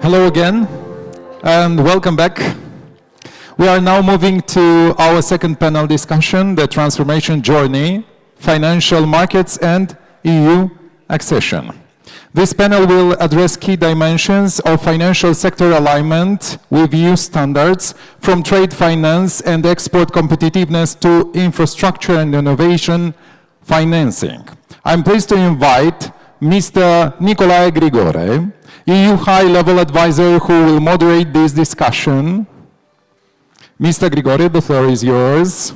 Hello again, and welcome back. We are now moving to our second panel discussion, the transformation journey, financial markets and EU accession. This panel will address key dimensions of financial sector alignment with EU standards, from trade finance and export competitiveness to infrastructure and innovation financing. I'm pleased to invite Mr. Nicolae Grigore, EU high-level advisor, who will moderate this discussion. Mr. Grigore, the floor is yours.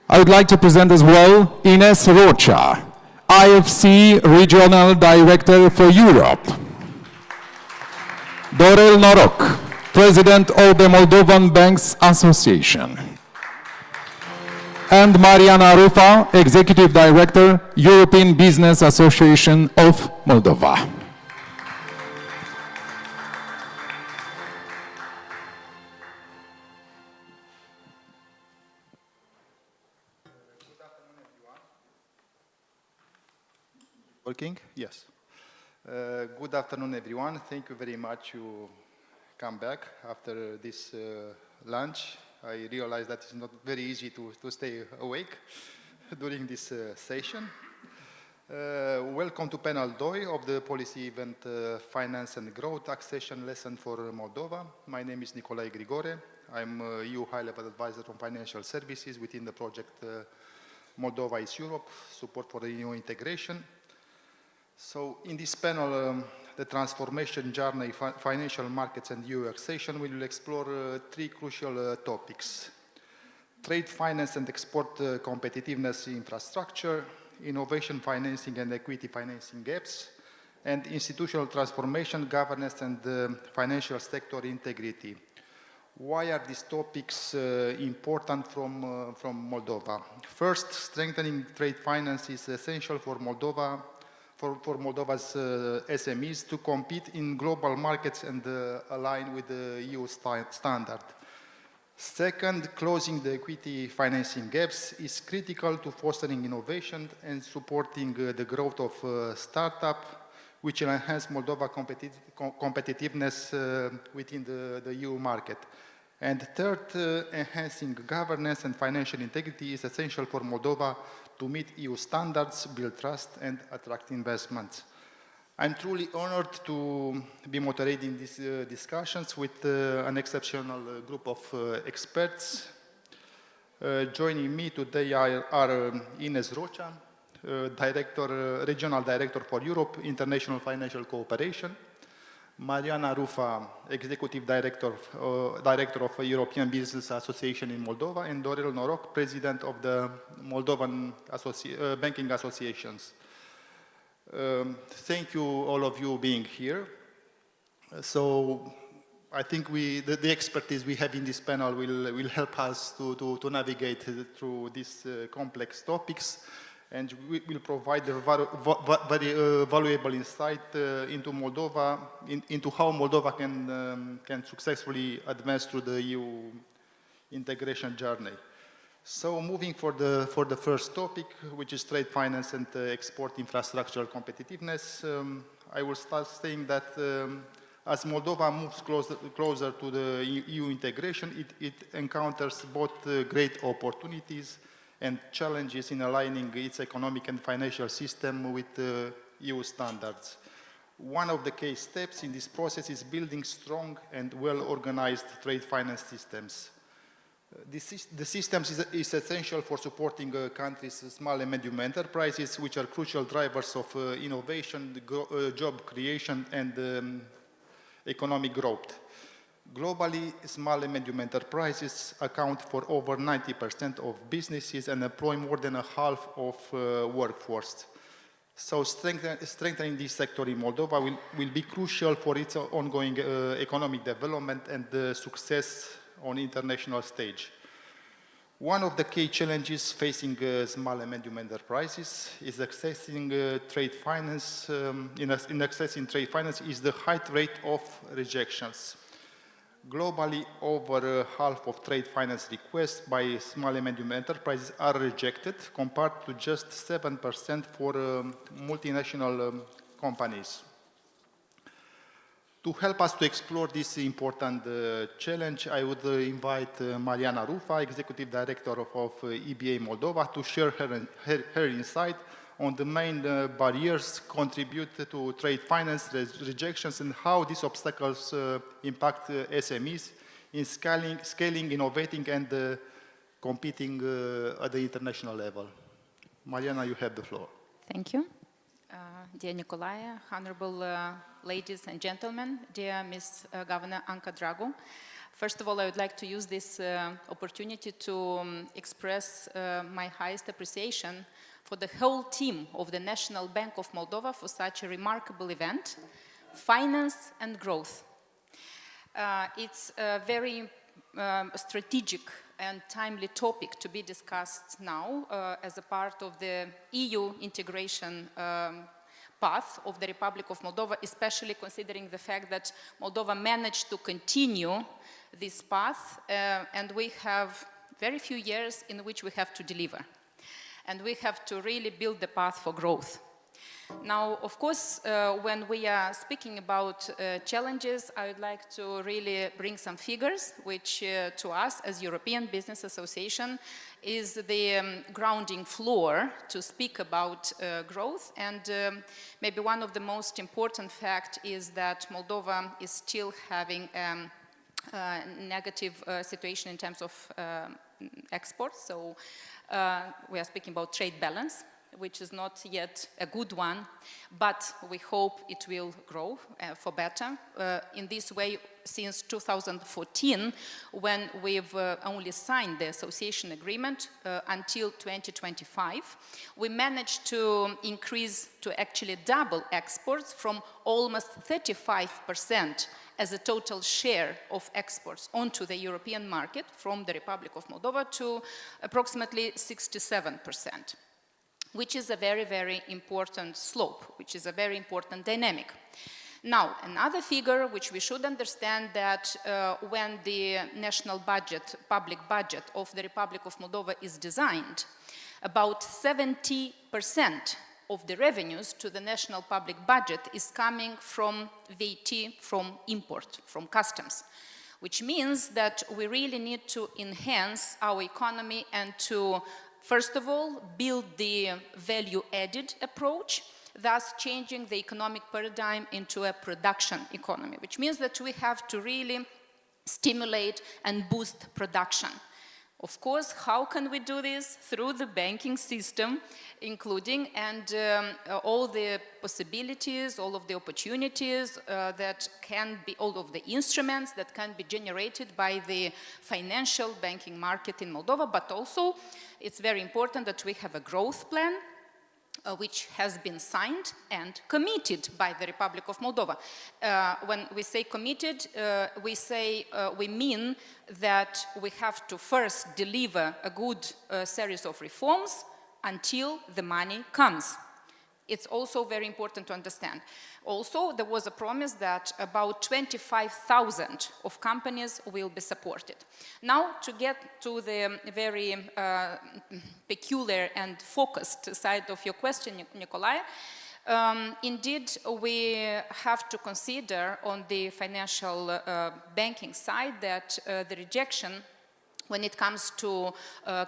I would like to present as well Ines Rocha, IFC Regional Director for Europe. Dorel Noroc, President of the Moldovan Banks Association. And Mariana Rufa, Executive Director, European Business Association of Moldova. Working? Yes. Good afternoon, everyone. Thank you very much to come back after this lunch. I realize that it's not very easy to stay awake during this session. Welcome to panel 2 of the policy event Finance and Growth Accession Lesson for Moldova. My name is Nicolae Grigore. I'm EU high-level advisor on financial services within the project Moldova is Europe, support for the EU integration. So in this panel, the transformation journey, financial markets and EU accession, we will explore 3 crucial topics: trade finance and export competitiveness infrastructure, innovation financing and equity financing gaps, and institutional transformation, governance and financial sector integrity. Why are these topics important from Moldova? First, strengthening trade finance is essential for for Moldova's SMEs to compete in global markets and align with the EU standard. Second, closing the equity financing gaps is critical to fostering innovation and supporting the growth of startup, which will enhance Moldova competitiveness within the EU market. And third, enhancing governance and financial integrity is essential for Moldova to meet EU standards, build trust, and attract investments. I'm truly honored to be moderating these discussions with an exceptional group of experts. Joining me today are Ines Rocha, Regional Director for Europe, International Financial Cooperation; Mariana Rufa, Executive Director of European Business Association in Moldova; and Dorel Noroc, President of the Moldovan Banking Associations. Thank you, all of you, being here. So I think the expertise we have in this panel will help us to navigate through these complex topics, and we will provide a very valuable insight into Moldova, into how Moldova can successfully advance through the EU integration journey. So moving for the first topic, which is trade finance and export infrastructure competitiveness, I will start saying that as Moldova moves closer to the EU integration, it encounters both great opportunities and challenges in aligning its economic and financial system with EU standards. One of the key steps in this process is building strong and well-organized trade finance systems. The systems is essential for supporting countries' small and medium enterprises, which are crucial drivers of innovation, job creation, and economic growth. Globally, small and medium enterprises account for over 90% of businesses and employ more than a half of workforce. So strengthening this sector in Moldova will be crucial for its ongoing economic development and success on international stage. One of the key challenges facing small and medium enterprises is accessing trade finance. In accessing trade finance is the high rate of rejections. Globally, over half of trade finance requests by small and medium enterprises are rejected, compared to just 7% for multinational companies. To help us to explore this important challenge, I would invite Mariana Rufa, Executive Director of EBA Moldova, to share her insight on the main barriers contribute to trade finance rejections and how these obstacles impact SMEs in scaling, innovating, and competing at the international level. Mariana, you have the floor. Thank you. Dear Nicolae, honorable ladies and gentlemen, dear Ms. Governor Anca Dragu. First of all, I would like to use this opportunity to express my highest appreciation for the whole team of the National Bank of Moldova for such a remarkable event, Finance and Growth. It's a very strategic and timely topic to be discussed now as a part of the EU integration path of the Republic of Moldova, especially considering the fact that Moldova managed to continue this path and we have very few years in which we have to deliver. And we have to really build the path for growth. Now, of course, when we are speaking about challenges, I would like to really bring some figures, which to us as European Business Association is the grounding floor to speak about growth. And maybe one of the most important facts is that Moldova is still having a negative situation in terms of exports. So we are speaking about trade balance, which is not yet a good one, but we hope it will grow for better. In this way, since 2014, when we've only signed the association agreement until 2025, we managed to increase to actually double exports from almost 35% as a total share of exports onto the European market from the Republic of Moldova to approximately 67%. Which is a very, very important slope, which is a very important dynamic. Now, another figure which we should understand that when the national budget, public budget of the Republic of Moldova is designed, about 70% of the revenues to the national public budget is coming from VAT, from import, from customs, which means that we really need to enhance our economy and to first of all, build the value-added approach, thus changing the economic paradigm into a production economy, which means that we have to really stimulate and boost production. Of course, how can we do this? Through the banking system, including and all the possibilities, all of the opportunities that can be, all of the instruments that can be generated by the financial banking market in Moldova, but also it's very important that we have a growth plan which has been signed and committed by the Republic of Moldova. When we say committed, we mean that we have to first deliver a good series of reforms until the money comes. It's also very important to understand. Also, there was a promise that about 25,000 of companies will be supported. Now, to get to the very peculiar and focused side of your question, Nicolae, indeed, we have to consider on the financial banking side that the rejection when it comes to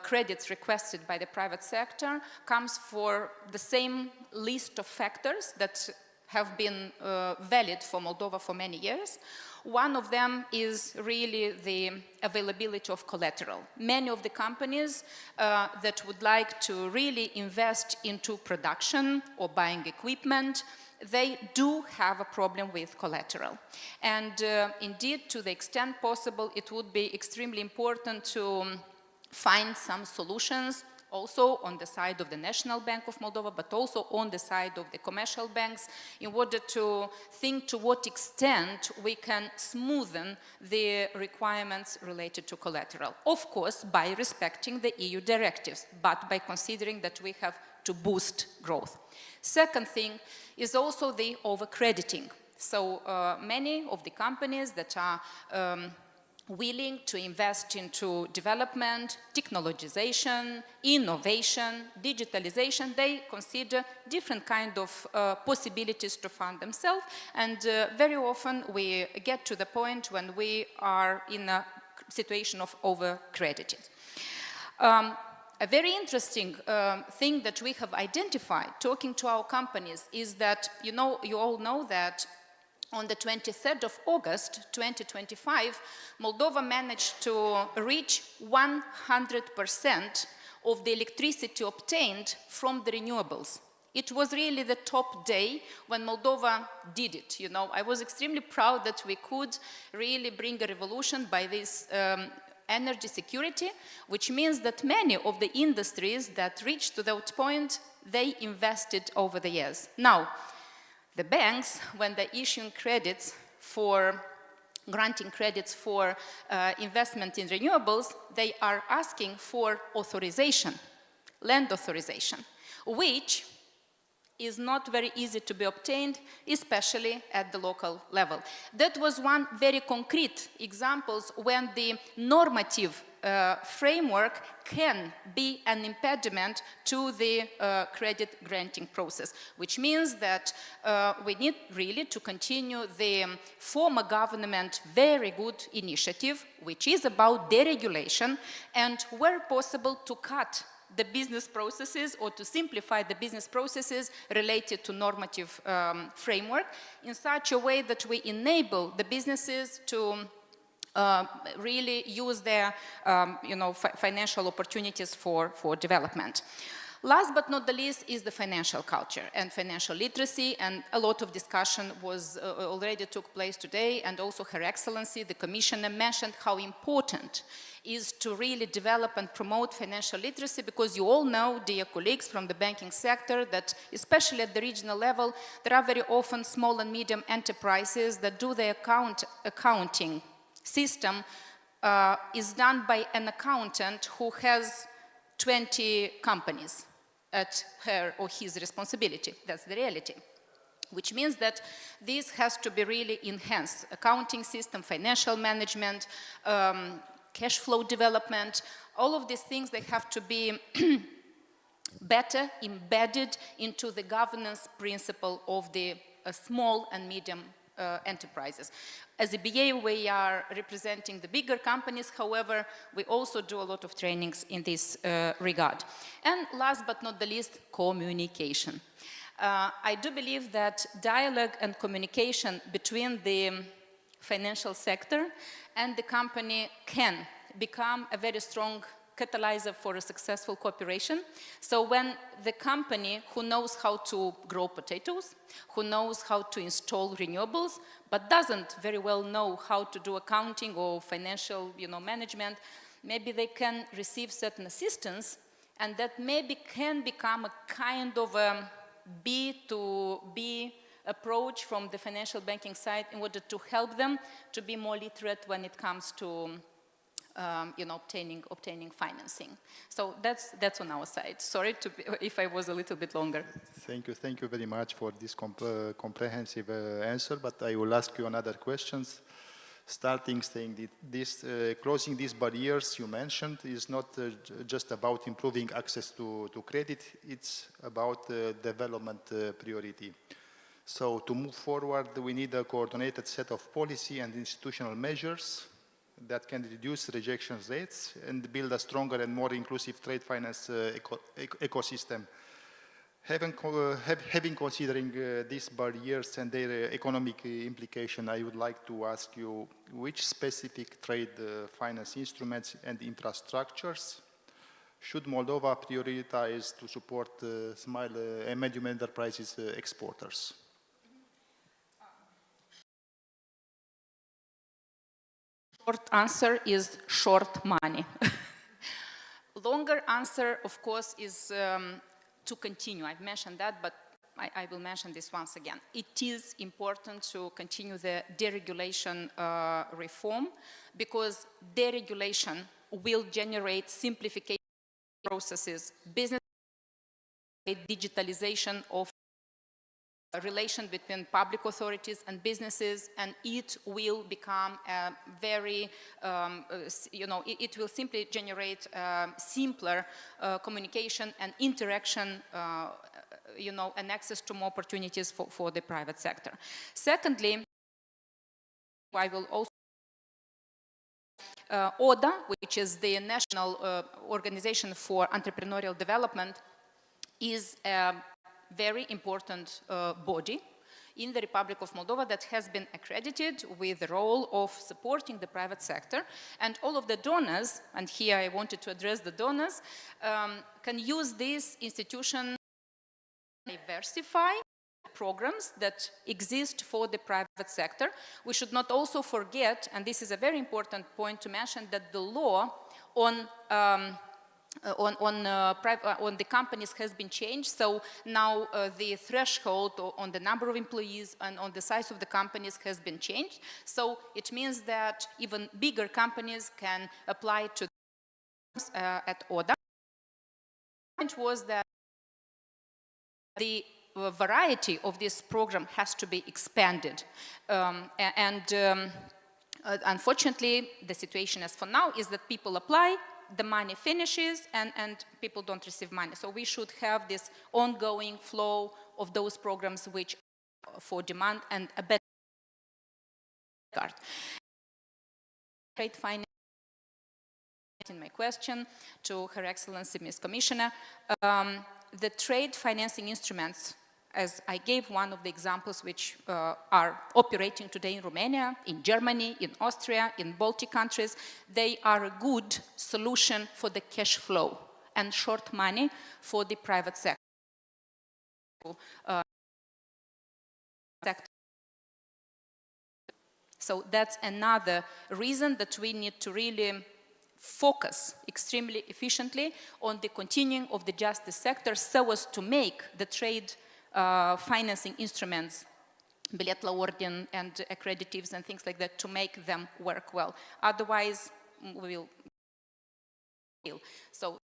credits requested by the private sector comes for the same list of factors that have been valid for Moldova for many years. One of them is really the availability of collateral. Many of the companies that would like to really invest into production or buying equipment, they do have a problem with collateral. And indeed, to the extent possible, it would be extremely important to find some solutions also on the side of the National Bank of Moldova, but also on the side of the commercial banks, in order to think to what extent we can smoothen the requirements related to collateral. Of course, by respecting the EU directives, but by considering that we have to boost growth. Second thing is also the overcrediting. So many of the companies that are willing to invest into development, technologization, innovation, digitalization. They consider different kind of possibilities to fund themselves, and very often we get to the point when we are in a situation of over-credited. A very interesting thing that we have identified talking to our companies is that, you all know that on the 23rd of August 2025, Moldova managed to reach 100% of the electricity obtained from the renewables. It was really the top day when Moldova did it. I was extremely proud that we could really bring a revolution by this energy security, which means that many of the industries that reached to that point, they invested over the years. Now, the banks, when they're issuing credits for, granting credits for investment in renewables, they are asking for authorization, land authorization, which is not very easy to be obtained, especially at the local level. That was one very concrete example when the normative framework can be an impediment to the credit granting process, which means that we need really to continue the former government very good initiative, which is about deregulation and, where possible, to cut the business processes or to simplify the business processes related to normative framework in such a way that we enable the businesses to really use their financial opportunities for development. Last but not the least is the financial culture and financial literacy, and a lot of discussion was already took place today, and also Her Excellency, the Commissioner, mentioned how important is to really develop and promote financial literacy, because you all know, dear colleagues from the banking sector, that especially at the regional level, there are very often small and medium enterprises that do their accounting system is done by an accountant who has 20 companies at her or his responsibility. That's the reality. Which means that this has to be really enhanced. Accounting system, financial management, cash flow development, all of these things, they have to be better embedded into the governance principle of the small and medium enterprises. As a BA, we are representing the bigger companies. However, we also do a lot of trainings in this regard. And last but not the least, communication. I do believe that dialogue and communication between the financial sector and the company can become a very strong catalyzer for a successful cooperation. So when the company who knows how to grow potatoes, who knows how to install renewables, but doesn't very well know how to do accounting or financial management, maybe they can receive certain assistance, and that maybe can become a kind of a B2B approach from the financial banking side in order to help them to be more literate when it comes to obtaining financing. So that's on our side. Sorry if I was a little bit longer. Thank you very much for this comprehensive answer, but I will ask you another questions. Starting saying that this, closing these barriers you mentioned is not just about improving access to credit, it's about development priority. So to move forward, we need a coordinated set of policy and institutional measures that can reduce rejection rates and build a stronger and more inclusive trade finance ecosystem. Having considering these barriers and their economic implication, I would like to ask you which specific trade finance instruments and infrastructures should Moldova prioritize to support small and medium enterprises exporters? Short answer is short money. Longer answer, of course, is to continue. I've mentioned that, but I will mention this once again. It is important to continue the deregulation reform, because deregulation will generate simplification processes, business digitalization of relation between public authorities and businesses, and it will become a very, it will simply generate simpler communication and interaction, and access to more opportunities for the private sector. Secondly, I will also ODA, which is the National Organization for Entrepreneurial Development, is a very important body in the Republic of Moldova that has been accredited with the role of supporting the private sector. And all of the donors, and here I wanted to address the donors, can use this institution to diversify programs that exist for the private sector. We should not also forget, and this is a very important point to mention, that the law on the companies has been changed. So now the threshold on the number of employees and on the size of the companies has been changed. So it means that even bigger companies can apply to at ODA. The point was that the variety of this program has to be expanded. Unfortunately, the situation as for now is that people apply, the money finishes, and people don't receive money. So we should have this ongoing flow of those programs which are for demand and a better regard. Trade finance, in my question to Her Excellency Ms. Commissioner, the trade financing instruments, as I gave one of the examples which are operating today in Romania, in Germany, in Austria, in Baltic countries, they are a good solution for the cash flow and short money for the private sector. So that's another reason that we need to really focus extremely efficiently on the continuing of the justice sector so as to make the trade financing instruments, bilet la ordin and accreditives and things like that, to make them work well. Otherwise, we will fail. So,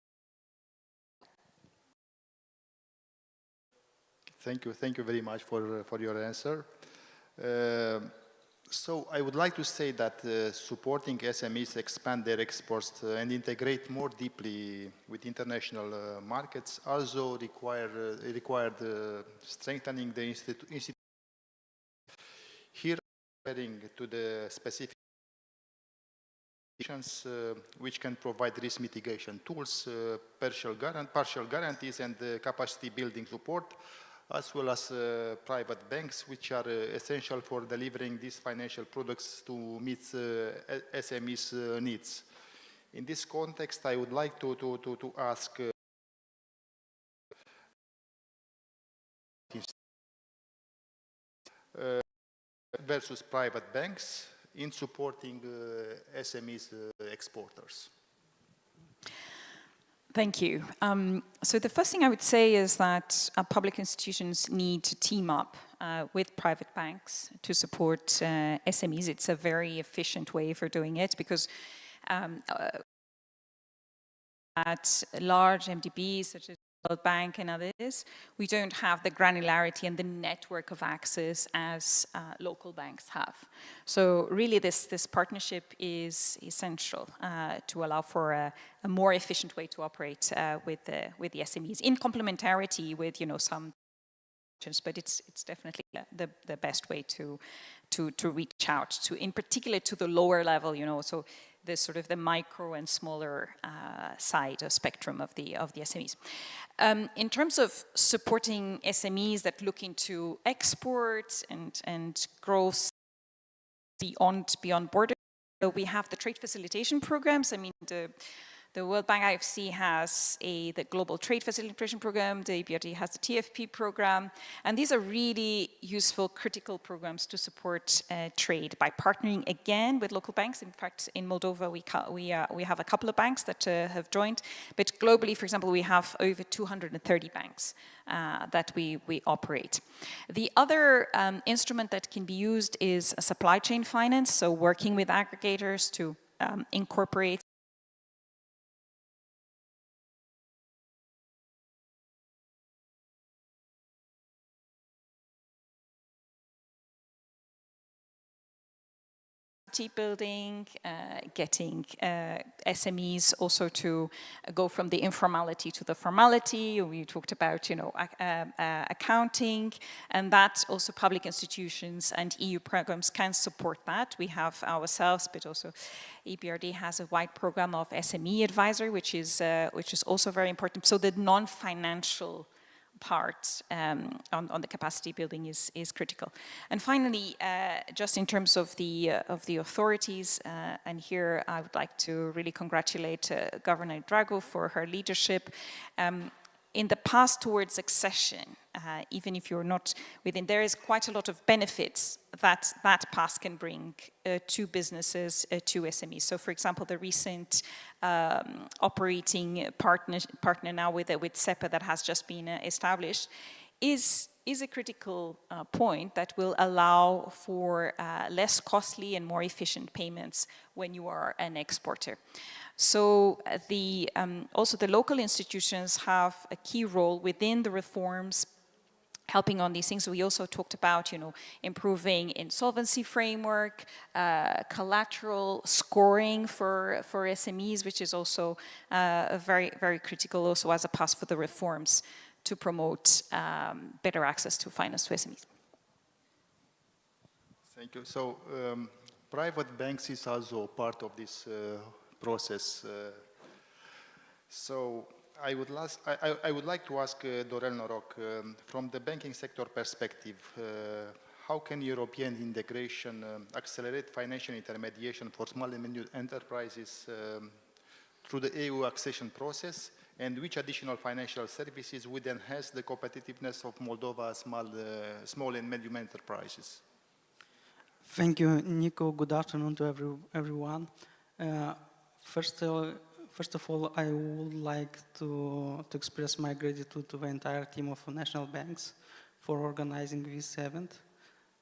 thank you very much for your answer. So I would like to say that supporting SMEs expand their exports and integrate more deeply with international markets also required strengthening the institution. Here, referring to the specific which can provide risk mitigation tools, partial guarantees, and capacity building support, as well as private banks, which are essential for delivering these financial products to meet SMEs' needs. In this context, I would like to ask versus private banks in supporting SMEs exporters. Thank you. So the first thing I would say is that public institutions need to team up with private banks to support SMEs. It's a very efficient way for doing it because at large MDBs such as World Bank and others, we don't have the granularity and the network of access as local banks have. So really this partnership is essential to allow for a more efficient way to operate with the SMEs in complementarity with some, but it's definitely the best way to reach out to, in particular to the lower level, so the sort of the micro and smaller side or spectrum of the SMEs. In terms of supporting SMEs that look into export and growth beyond borders, so we have the trade facilitation programs. I mean, the World Bank IFC has the Global Trade Facilitation Program, the EBRD has the TFP program, and these are really useful, critical programs to support trade by partnering again with local banks. In fact, in Moldova, we have a couple of banks that have joined, but globally, for example, we have over 230 banks that we operate. The other instrument that can be used is supply chain finance, so working with aggregators to incorporate capacity building, getting SMEs also to go from the informality to the formality. We talked about, accounting, and that also public institutions and EU programs can support that. We have ourselves, but also EBRD has a wide program of SME advisor, which is also very important. So the non-financial part on the capacity building is critical. And finally, just in terms of the authorities, and here I would like to really congratulate Governor Drago for her leadership. In the path towards accession, even if you're not within, there is quite a lot of benefits that that path can bring to businesses, to SMEs. So, for example, the recent operating partner now with SEPA that has just been established is a critical point that will allow for less costly and more efficient payments when you are an exporter. So also the local institutions have a key role within the reforms, helping on these things. We also talked about, improving insolvency framework, collateral scoring for SMEs, which is also very, very critical also as a path for the reforms to promote better access to finance to SMEs. Thank you. So private banks is also part of this process. So I would like to ask Dorel Noroc, from the banking sector perspective, how can European integration accelerate financial intermediation for small and medium enterprises through the EU accession process, and which additional financial services would enhance the competitiveness of Moldova's small and medium enterprises? Thank you, Nico. Good afternoon to everyone. First of all, I would like to express my gratitude to the entire team of national banks for organizing this event.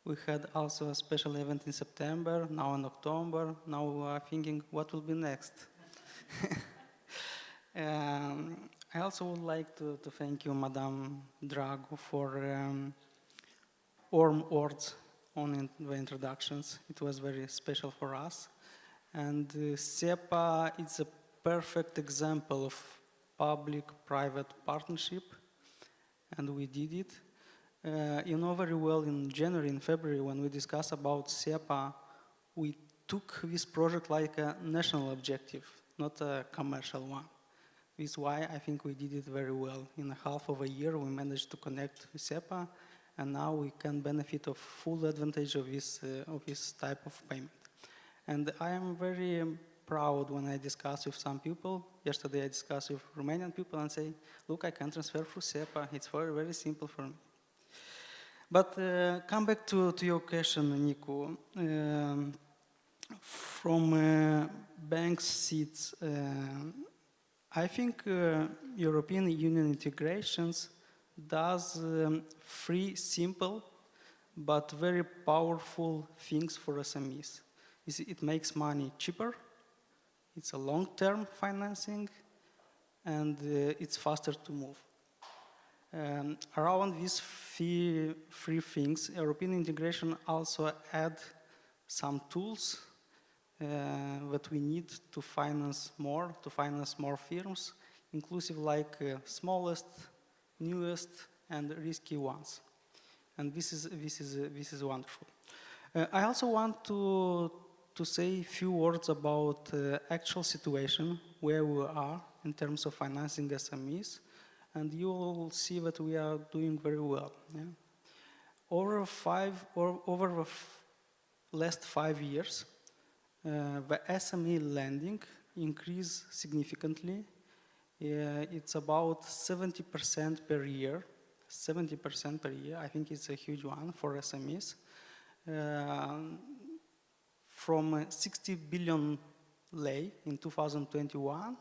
We had also a special event in September, now in October. Now we are thinking what will be next. I also would like to thank you, Madame Drago, for warm words on the introductions. It was very special for us. And SEPA is a perfect example of public-private partnership, and we did it. You know very well, in January and February, when we discussed about SEPA, we took this project like a national objective, not a commercial one. This is why I think we did it very well. In a half of a year, we managed to connect with SEPA, and now we can benefit of full advantage of this type of payment. And I am very proud when I discuss with some people. Yesterday I discussed with Romanian people and say, look, I can transfer through SEPA. It's very, very simple for me. But come back to your question, Nico. From bank seats, I think European Union integrations does three simple but very powerful things for SMEs. It makes money cheaper, it's a long-term financing, and it's faster to move. Around these three things, European integration also add some tools that we need to finance more firms, inclusive like smallest, newest, and risky ones. And this is wonderful. I also want to say a few words about actual situation, where we are in terms of financing SMEs, and you will see that we are doing very well. Yeah? Over the last 5 years, the SME lending increased significantly. It's about 70% per year. 70% per year, I think it's a huge one for SMEs. From 60 billion lei in 2021,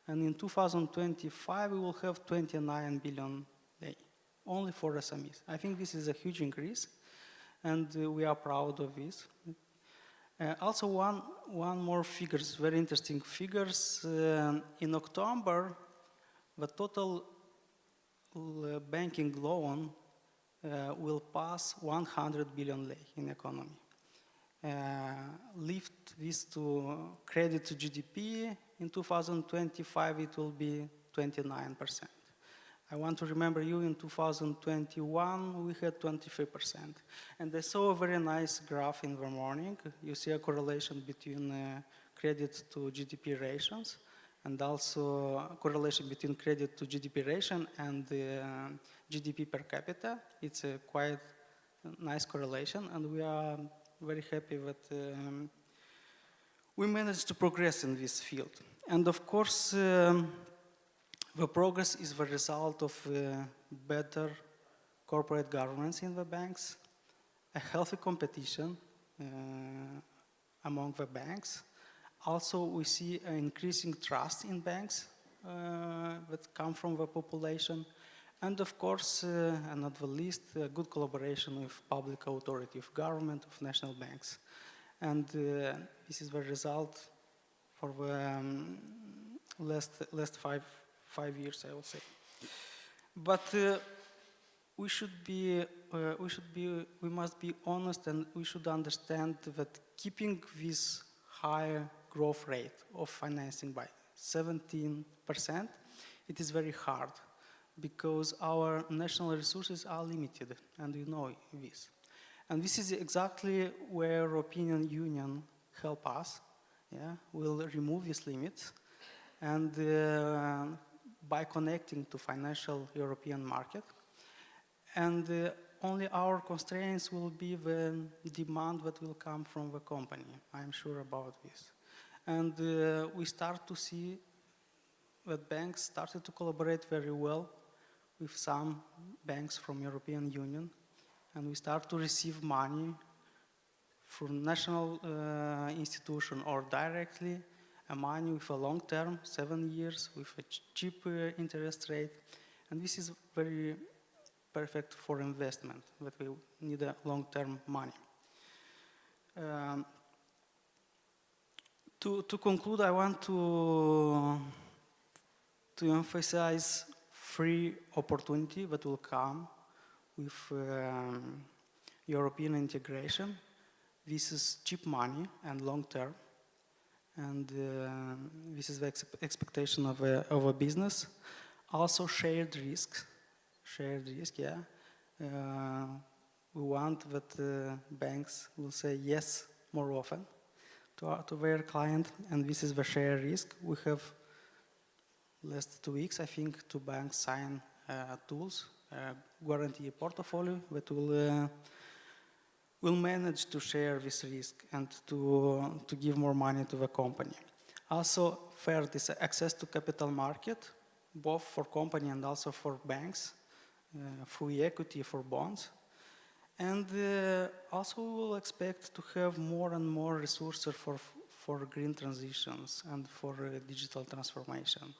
and in 2025 we will have 29 billion lei, only for SMEs. I think this is a huge increase, and we are proud of this. Also one more figures, very interesting figures. In October, the total banking loan will pass 100 billion lei in economy. lift this to credit to GDP. In 2025, it will be 29%. I want to remember you in 2021, we had 23%. And I saw a very nice graph in the morning. You see a correlation between credit to GDP ratios and also a correlation between credit to GDP ratio and GDP per capita. It's a quite nice correlation, and we are very happy that we managed to progress in this field. And of course, the progress is the result of better corporate governance in the banks, a healthy competition among the banks. Also, we see an increasing trust in banks that come from the population. And of course, and not the least, good collaboration with public authority, of government, of national banks. And this is the result for the last five years, I will say. But we must be honest, and we should understand that keeping this high growth rate of financing by 17%, it is very hard because our national resources are limited, and we know this. And this is exactly where European Union help us. Yeah, we'll remove these limits, and by connecting to financial European market, and only our constraints will be the demand that will come from the company. I'm sure about this. And we start to see that banks started to collaborate very well with some banks from European Union, and we start to receive money from national institution or directly, a money with a long term, 7 years, with a cheap interest rate. And this is very perfect for investment, that we need a long-term money. To conclude, I want to emphasize 3 opportunities that will come with European integration. This is cheap money and long-term, and this is the expectation of a business. Also shared risk, yeah. We want that banks will say yes more often to their client, and this is the shared risk. We have last 2 weeks, I think, 2 banks sign tools, guarantee portfolio that will manage to share this risk and to give more money to the company. Also, third is access to capital market, both for company and also for banks, through equity, for bonds. And also we will expect to have more and more resources for green transitions and for digital transformation.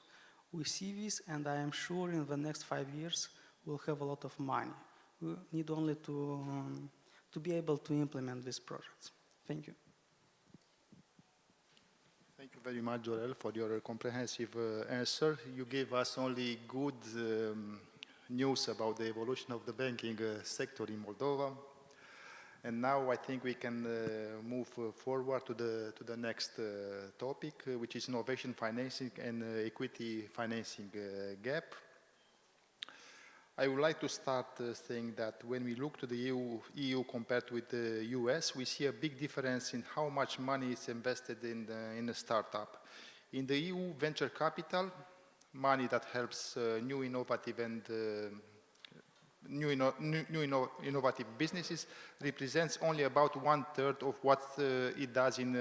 We see this, and I am sure in the next 5 years we'll have a lot of money. We need only to be able to implement these projects. Thank you. Thank you very much, Jorel, for your comprehensive answer. You gave us only good news about the evolution of the banking sector in Moldova. And now I think we can move forward to the next topic, which is innovation financing and equity financing gap. I would like to start saying that when we look to the EU compared with the US, we see a big difference in how much money is invested in a startup. In the EU, venture capital, money that helps new innovative and innovative businesses, represents only about 1/3 of what it does in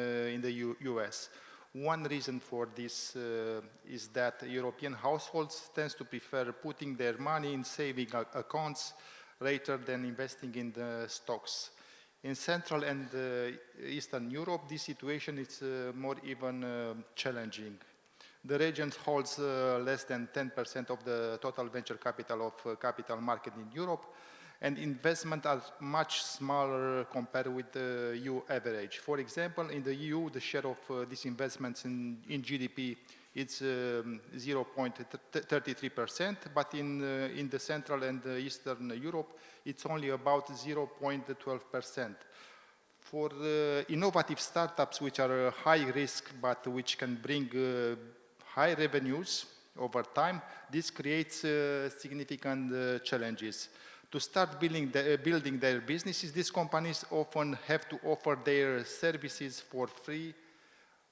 the US. One reason for this is that European households tend to prefer putting their money in saving accounts rather than investing in the stocks. In Central and Eastern Europe, this situation is more even challenging. The region holds less than 10% of the total venture capital of capital market in Europe, and investment are much smaller compared with the EU average. For example, in the EU, the share of these investments in GDP is 0.33%, but in the Central and Eastern Europe, it's only about 0.12%. For innovative startups which are high risk but which can bring high revenues over time, this creates significant challenges. To start building their businesses, these companies often have to offer their services for free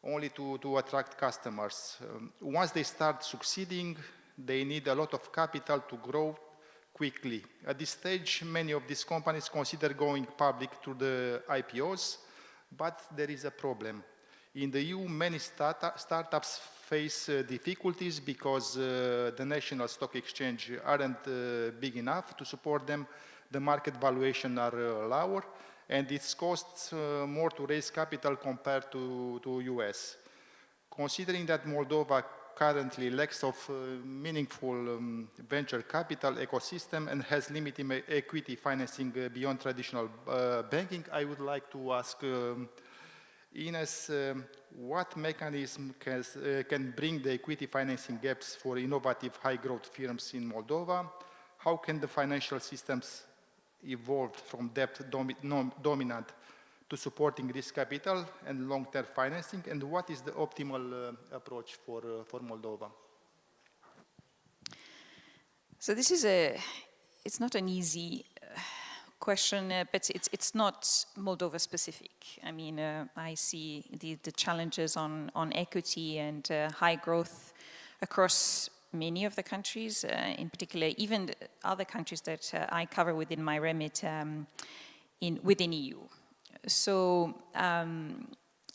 only to attract customers. Once they start succeeding, they need a lot of capital to grow quickly. At this stage, many of these companies consider going public through the IPOs, but there is a problem. In the EU, many startups face difficulties because the national stock exchange aren't big enough to support them. The market valuation are lower, and it costs more to raise capital compared to US. Considering that Moldova currently lacks of meaningful venture capital ecosystem and has limited equity financing beyond traditional banking, I would like to ask Ines, what mechanism can bring the equity financing gaps for innovative high-growth firms in Moldova? How can the financial systems evolve from debt dominant to supporting risk capital and long-term financing? And what is the optimal approach for Moldova? So this is it's not an easy question, but it's not Moldova specific. I mean, I see the challenges on equity and high growth across many of the countries, in particular, even other countries that I cover within my remit within EU. So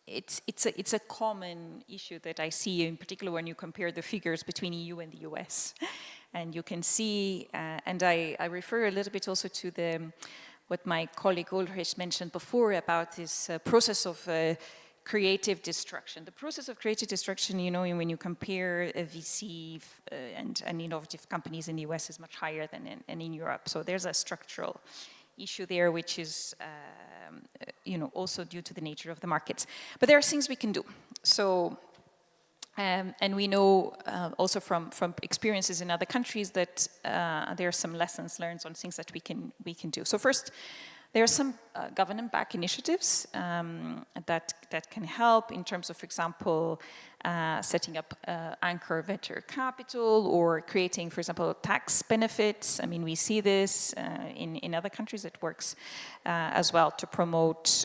it's a common issue that I see, in particular when you compare the figures between EU and the US. And you can see, and I refer a little bit also to what my colleague Ulrich mentioned before about this process of creative destruction. The process of creative destruction, you know, when you compare VC and innovative companies in the US is much higher than in Europe. So there's a structural issue there, which is, you know, also due to the nature of the markets. But there are things we can do. So, and we know also from experiences in other countries that there are some lessons learned on things that we can do. So first, there are some government-backed initiatives that can help in terms of, for example, setting up anchor venture capital or creating, for example, tax benefits. I mean, we see this in other countries. It works as well to promote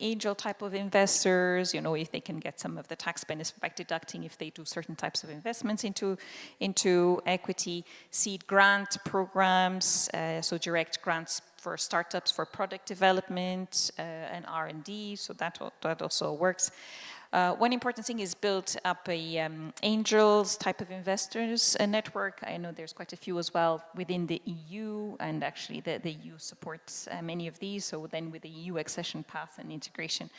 angel type of investors, you know, if they can get some of the tax benefits by deducting if they do certain types of investments into equity, seed grant programs, so direct grants for startups, for product development and R&D, so that also works. One important thing is build up a angels type of investors network. I know there's quite a few as well within the EU, and actually the EU supports many of these. So then with the EU accession path and integration,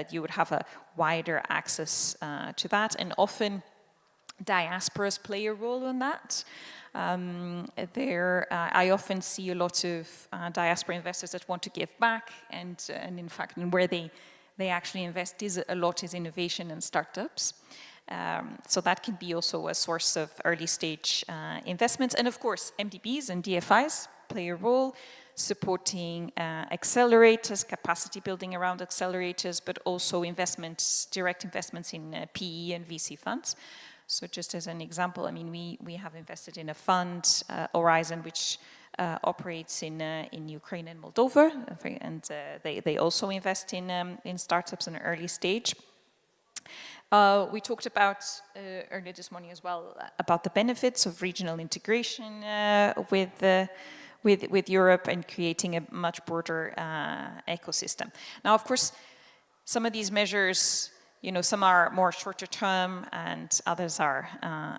you would have a wider access to that, and often diasporas play a role in that. I often see a lot of diaspora investors that want to give back, and in fact, where they actually invest a lot is innovation and startups. So that can be also a source of early stage investments. And of course, MDBs and DFIs play a role, supporting accelerators, capacity building around accelerators, but also investments, direct investments in PE and VC funds. So just as an example, I mean, we have invested in a fund, Horizon, which operates in Ukraine and Moldova, and they also invest in startups in an early stage. We talked about earlier this morning as well about the benefits of regional integration with Europe and creating a much broader ecosystem. Now, of course, some of these measures, you know, some are more shorter term and others are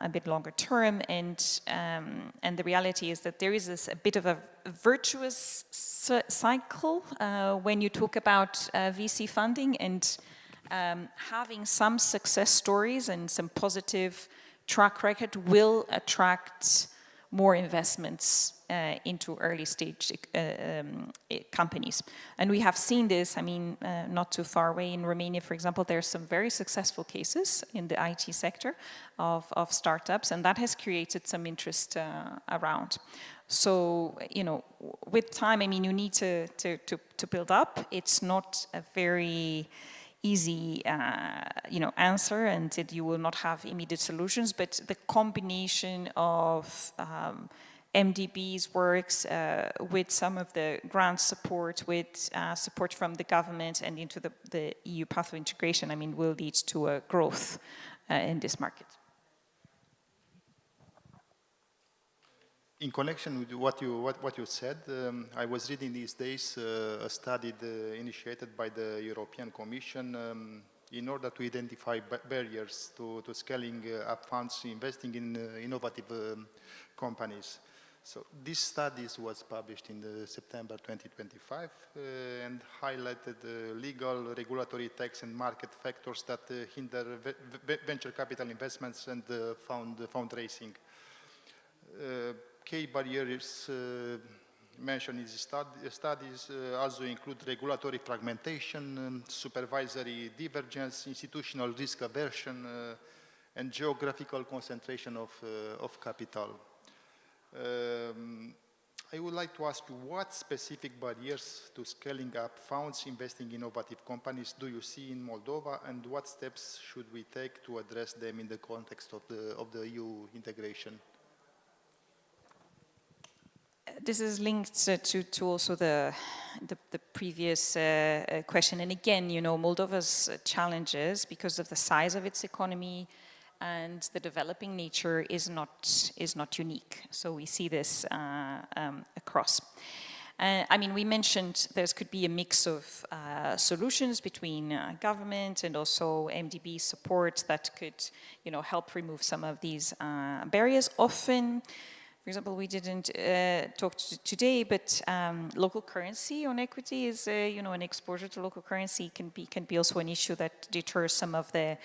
a bit longer term. And the reality is that there is a bit of a virtuous cycle when you talk about VC funding, and having some success stories and some positive track record will attract more investments into early stage companies. And we have seen this, I mean, not too far away in Romania, for example, there are some very successful cases in the IT sector of startups, and that has created some interest around. So, you know, with time, I mean, you need to build up. It's not a very easy, you know, answer, and you will not have immediate solutions. But the combination of MDBs works with some of the grant support, with support from the government, and into the EU path of integration, I mean, will lead to a growth in this market. In connection with what you said, I was reading these days a study initiated by the European Commission in order to identify barriers to scaling up funds investing in innovative companies. So this study was published in September 2025 and highlighted legal, regulatory, tax and market factors that hinder venture capital investments and fundraising. Key barriers mentioned in the studies also include regulatory fragmentation, supervisory divergence, institutional risk aversion, and geographical concentration of capital. I would like to ask you, what specific barriers to scaling up funds investing in innovative companies do you see in Moldova, and what steps should we take to address them in the context of the EU integration? This is linked to also the previous question. And again, you know, Moldova's challenges, because of the size of its economy and the developing nature, is not unique. So we see this across. I mean, we mentioned there could be a mix of solutions between government and also MDB support that could, you know, help remove some of these barriers. Often, for example, we didn't talk today, but local currency on equity is, you know, an exposure to local currency can be also an issue that deters some of the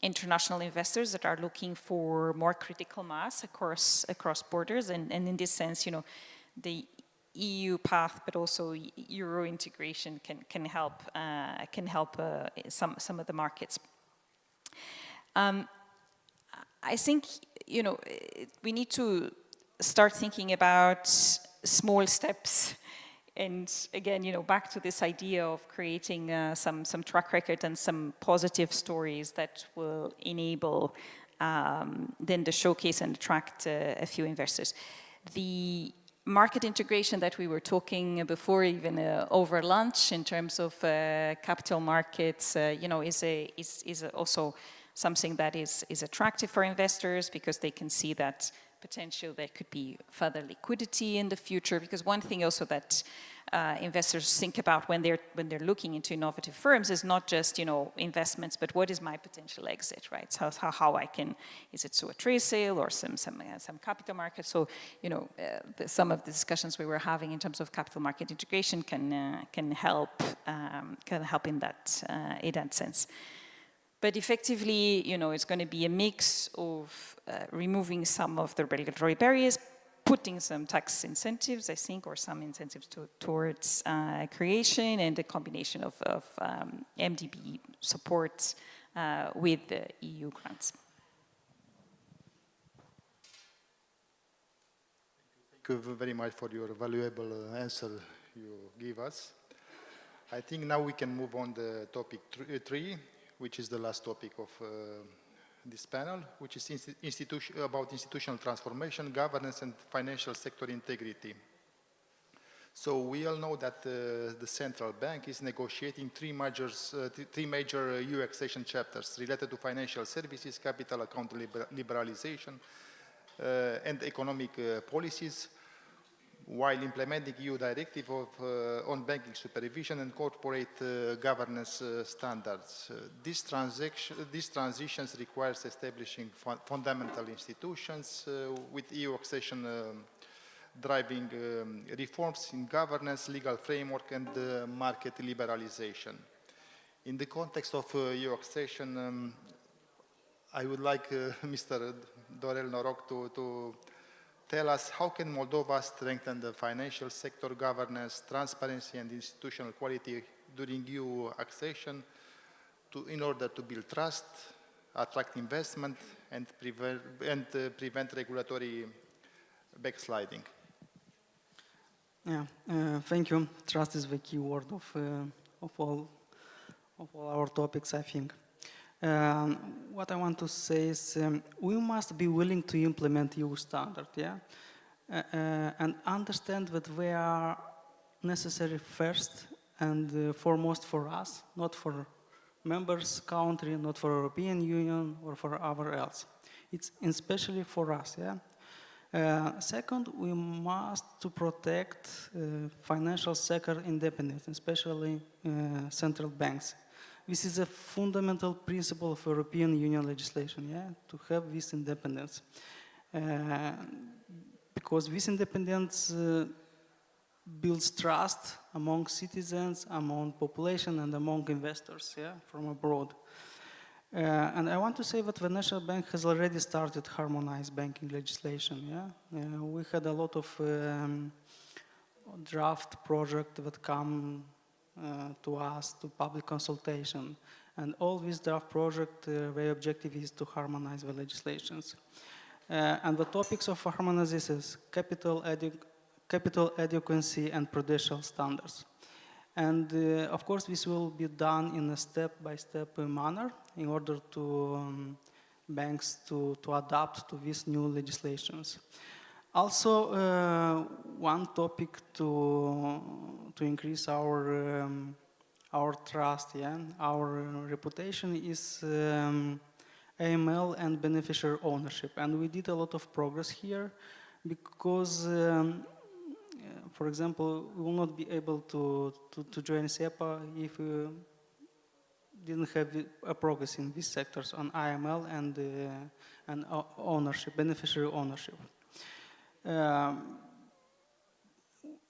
international investors that are looking for more critical mass across borders. And in this sense, you know, the EU path, but also Euro integration can help some of the markets. I think, you know, we need to start thinking about small steps. And again, you know, back to this idea of creating some track record and some positive stories that will enable then the showcase and attract a few investors. The market integration that we were talking before, even over lunch, in terms of capital markets, you know, is also something that is attractive for investors, because they can see that potential there could be further liquidity in the future. Because one thing also that investors think about when they're looking into innovative firms is not just, you know, investments, but what is my potential exit, right? So how I can, is it through a trade sale or some capital market? So, you know, some of the discussions we were having in terms of capital market integration can help in that sense. But effectively, you know, it's going to be a mix of removing some of the regulatory barriers, putting some tax incentives, I think, or some incentives towards creation, and a combination of MDB support with the EU grants. Thank you very much for your valuable answer you give us. I think now we can move on to topic 3, which is the last topic of this panel, which is about institutional transformation, governance, and financial sector integrity. So we all know that the central bank is negotiating three major EU accession chapters related to financial services, capital account liberalization, and economic policies, while implementing EU directive on banking supervision and corporate governance standards. These transitions requires establishing fundamental institutions with EU accession driving reforms in governance, legal framework, and market liberalization. In the context of EU accession, I would like Mr. Dorel Noroc to tell us how can Moldova strengthen the financial sector governance, transparency and institutional quality during EU accession in order to build trust, attract investment and prevent regulatory backsliding. Yeah, thank you. Trust is the key word of all our topics, I think. What I want to say is we must be willing to implement EU standard, yeah, and understand that they are necessary first and foremost for us, not for members country, not for European Union or for other else. It's especially for us, yeah. Second, we must to protect financial sector independence, especially central banks. This is a fundamental principle of European Union legislation, yeah, to have this independence. Because this independence builds trust among citizens, among population, and among investors, yeah, from abroad. And I want to say that the National Bank has already started harmonized banking legislation. Yeah, we had a lot of draft projects that come to us to public consultation, and all these draft projects, their objective is to harmonize the legislations. And the topics of harmonization is capital adequacy and prudential standards. And of course, this will be done in a step-by-step manner in order to banks to adapt to these new legislations. Also, one topic to increase our trust, yeah, our reputation is AML and beneficiary ownership. And we did a lot of progress here because for example, we will not be able to join SEPA if we didn't have a progress in these sectors on IML and ownership, beneficiary ownership.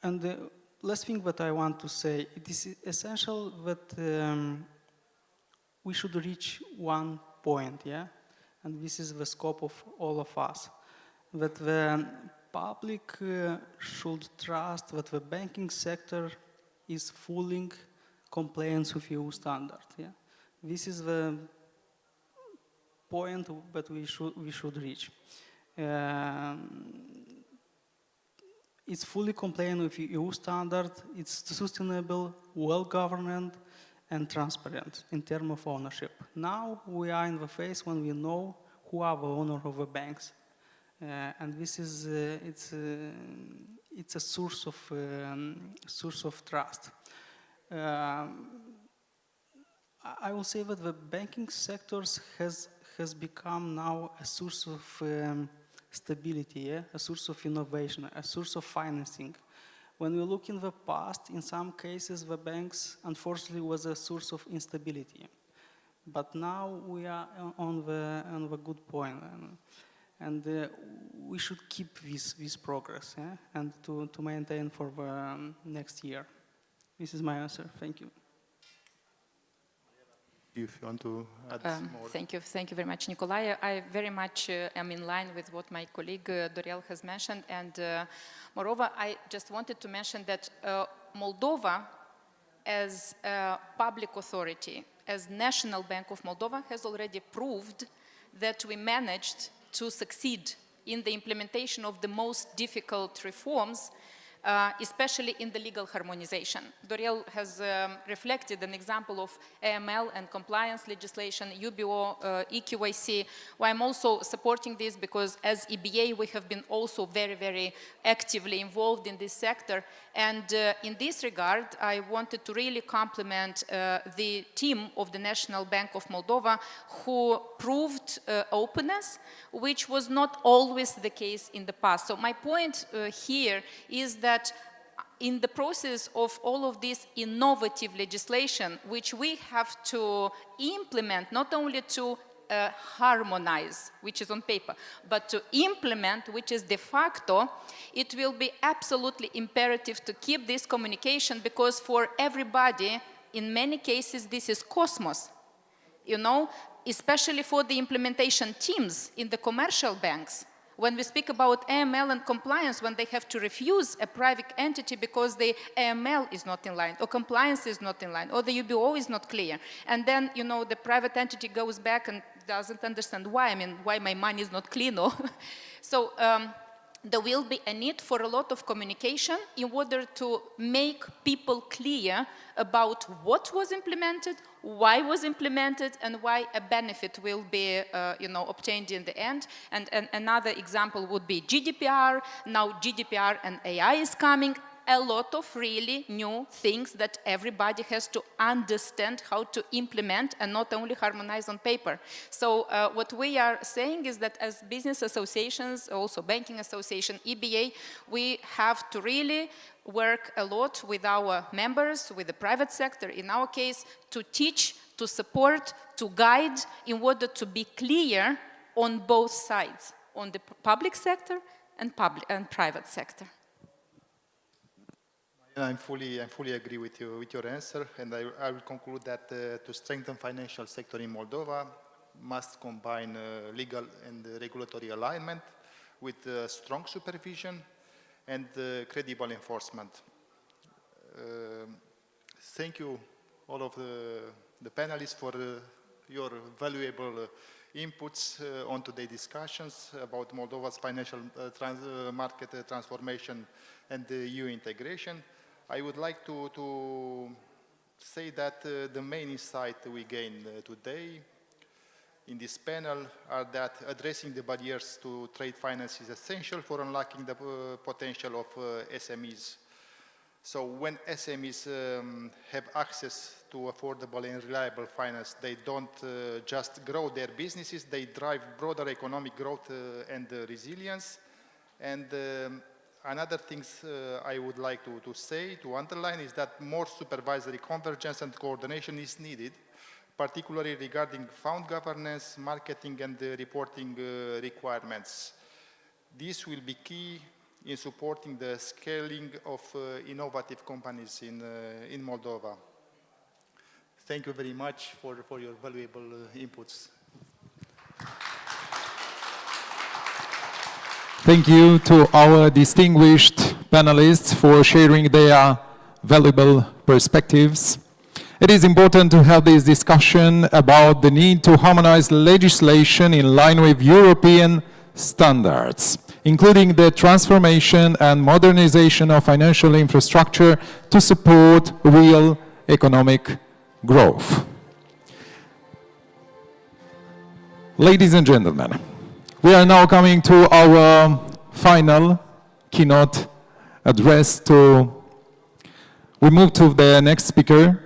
And the last thing that I want to say, it is essential that we should reach one point, yeah? And this is the scope of all of us, that the public should trust that the banking sector is fully compliant with EU standard. Yeah? This is the point that we should reach. It's fully compliant with EU standard. It's sustainable, well-governed, and transparent in terms of ownership. Now we are in the phase when we know who are the owner of the banks. And this is it's a source of trust. I will say that the banking sectors has become now a source of stability, yeah? A source of innovation, a source of financing. When we look in the past, in some cases, the banks unfortunately was a source of instability. But now we are on the good point. And we should keep this progress, yeah? And to maintain for the next year. This is my answer. Thank you. If you want to add more. Thank you very much, Nicolae. I very much am in line with what my colleague Dorel has mentioned. And moreover, I just wanted to mention that Moldova, as a public authority, as National Bank of Moldova, has already proved that we managed to succeed in the implementation of the most difficult reforms, especially in the legal harmonization. Dorel has reflected an example of AML and compliance legislation, UBO, EQIC. Well, I'm also supporting this because as EBA, we have been also very, very actively involved in this sector. And in this regard, I wanted to really compliment the team of the National Bank of Moldova who proved openness, which was not always the case in the past. So my point here is that in the process of all of this innovative legislation, which we have to implement, not only to harmonize, which is on paper, but to implement, which is de facto, it will be absolutely imperative to keep this communication because for everybody, in many cases, this is cosmos. You know, especially for the implementation teams in the commercial banks, When we speak about AML and compliance, when they have to refuse a private entity because the AML is not in line, or compliance is not in line, or the UBO is not clear, and then, you know, the private entity goes back and doesn't understand why, I mean, why my money is not clean, or so there will be a need for a lot of communication in order to make people clear about what was implemented, why was implemented, and why a benefit will be you know, obtained in the end. And another example would be GDPR. Now GDPR and AI is coming. A lot of really new things that everybody has to understand how to implement and not only harmonize on paper. So what we are saying is that as business associations, also banking association, EBA, we have to really work a lot with our members, with the private sector, in our case, to teach, to support, to guide in order to be clear on both sides, on the public sector and private sector. I fully agree with you, with your answer, and I will conclude that to strengthen financial sector in Moldova must combine legal and regulatory alignment with strong supervision and credible enforcement. Thank you all of the panelists for your valuable inputs on today's discussions about Moldova's financial market transformation and EU integration. I would like to say that the main insight we gained today in this panel are that addressing the barriers to trade finance is essential for unlocking the potential of SMEs. So when SMEs have access to affordable and reliable finance, they don't just grow their businesses, they drive broader economic growth and resilience. And another thing I would like to say, to underline, is that more supervisory convergence and coordination is needed, particularly regarding fund governance, marketing, and reporting requirements. This will be key in supporting the scaling of innovative companies in Moldova. Thank you very much for your valuable inputs. Thank you to our distinguished panelists for sharing their valuable perspectives. It is important to have this discussion about the need to harmonize legislation in line with European standards, including the transformation and modernization of financial infrastructure to support real economic growth. Ladies and gentlemen, we are now coming to our final keynote address. We move to the next speaker.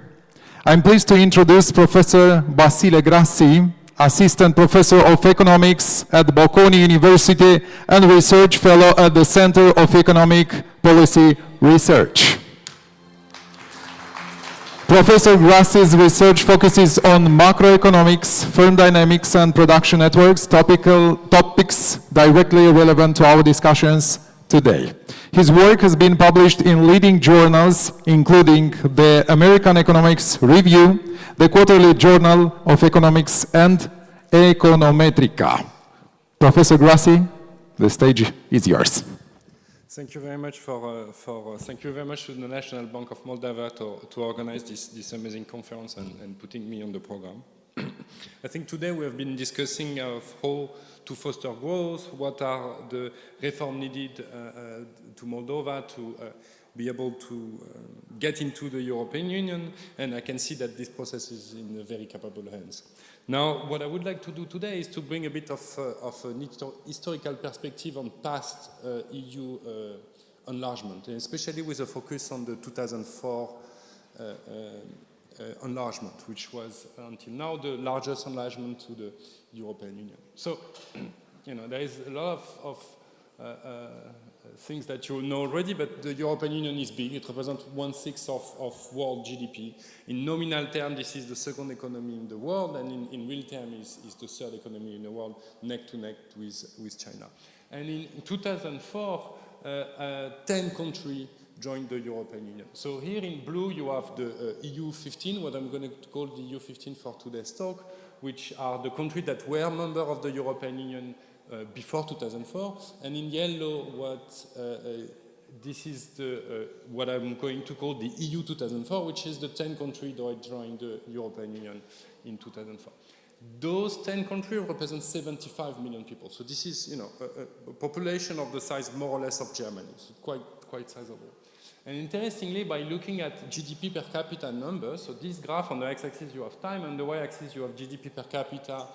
I'm pleased to introduce Professor Basile Grassi, Assistant Professor of Economics at Bocconi University and Research Fellow at the Center of Economic Policy Research. Professor Grassi's research focuses on macroeconomics, firm dynamics, and production networks, topics directly relevant to our discussions today. His work has been published in leading journals, including the American Economics Review, the Quarterly Journal of Economics, and Econometrica. Professor Grassi, the stage is yours. Thank you very much thank you very much to the National Bank of Moldova to organize this amazing conference and putting me on the program. I think today we have been discussing of how to foster growth, what are the reforms needed to Moldova to be able to get into the European Union, and I can see that this process is in very capable hands. Now, what I would like to do today is to bring a bit of an historical perspective on past EU enlargement, and especially with a focus on the 2004 enlargement, which was until now the largest enlargement to the European Union. So, you know, there is a lot of things that you know already, but the European Union is big. It represents 1/6 of world GDP. In nominal terms, this is the second economy in the world, and in real terms is the third economy in the world, neck to neck with China. And in 2004, 10 countries joined the European Union. So here in blue, you have the EU 15, what I'm going to call the EU 15 for today's talk, which are the countries that were members of the European Union before 2004, and in yellow this is what I'm going to call the EU 2004, which is the 10 countries that joined the European Union in 2004. Those 10 countries represent 75 million people. So this is, a population of the size more or less of Germany. So quite sizable. And interestingly, by looking at GDP per capita numbers, so this graph on the x-axis you have time, and the y-axis you have GDP per capita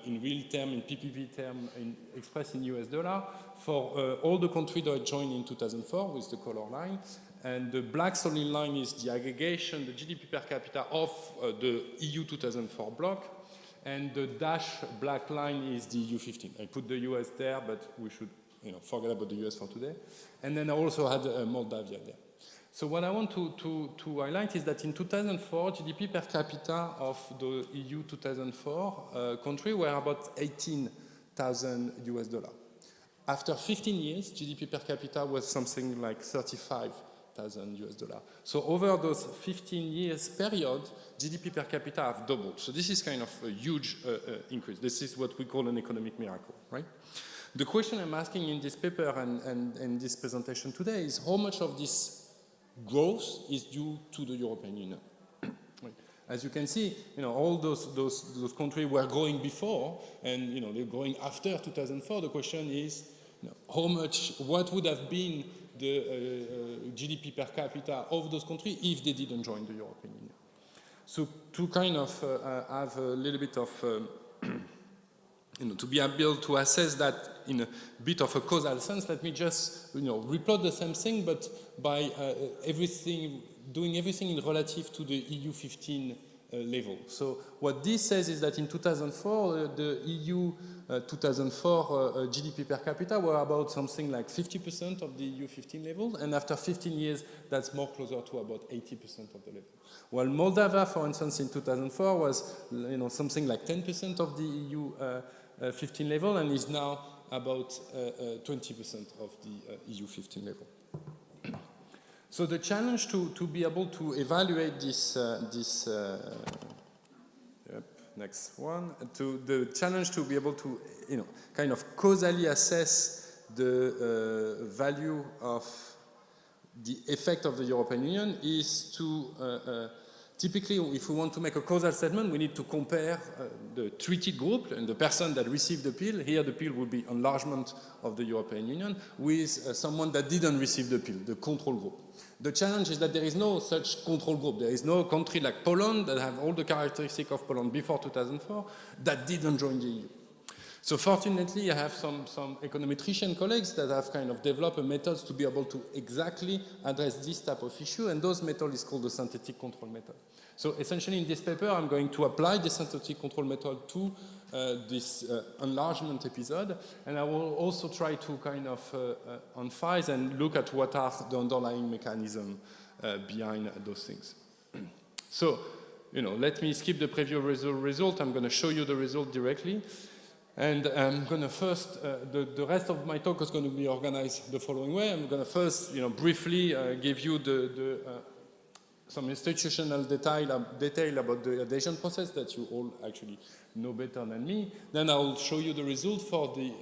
in real term, in PPP term, expressed in US dollar, for all the countries that joined in 2004 with the color line. And the black solid line is the aggregation, the GDP per capita of the EU 2004 block. And the dash black line is the EU 15. I put the US there, but we should forget about the US for today. And then I also had Moldavia there. So what I want to highlight is that in 2004, GDP per capita of the EU 2004 country were about $18,000 US. After 15 years, GDP per capita was something like $35,000 US. So over those 15 years period, GDP per capita have doubled. So this is kind of a huge increase. This is what we call an economic miracle, right? The question I'm asking in this paper and this presentation today is how much of this growth is due to the European Union. As you can see, all those countries were growing before, and they're growing after 2004. The question is, what would have been the GDP per capita of those countries if they didn't join the European Union? So to kind of have a little bit of to be able to assess that in a bit of a causal sense, let me just replot the same thing, but by doing everything in relative to the EU 15 level. So what this says is that in 2004, the EU 2004 GDP per capita were about something like 50% of the EU 15 level, and after 15 years, that's more closer to about 80% of the level. While Moldova, for instance, in 2004 was something like 10% of the EU 15 level, and is now about 20% of the EU 15 level. So the challenge to be able to evaluate next one, the challenge to be able to kind of causally assess the value of the effect of the European Union is to typically, if we want to make a causal statement, we need to compare the treated group and the person that received the pill. Here the pill would be enlargement of the European Union with someone that didn't receive the pill, the control group. The challenge is that there is no such control group. There is no country like Poland that have all the characteristics of Poland before 2004 that didn't join the EU. So fortunately, I have some econometrician colleagues that have kind of developed a method to be able to exactly address this type of issue, and those method is called the synthetic control method. So essentially in this paper, I'm going to apply the synthetic control method to this enlargement episode, and I will also try to kind of emphasize and look at what are the underlying mechanisms behind those things. So, let me skip the preview result. I'm going to show you the result directly. And I'm going to first, the rest of my talk is going to be organized the following way. I'm going to first, briefly give you some institutional detail about the adhesion process that you all actually know better than me. Then I'll show you the result for the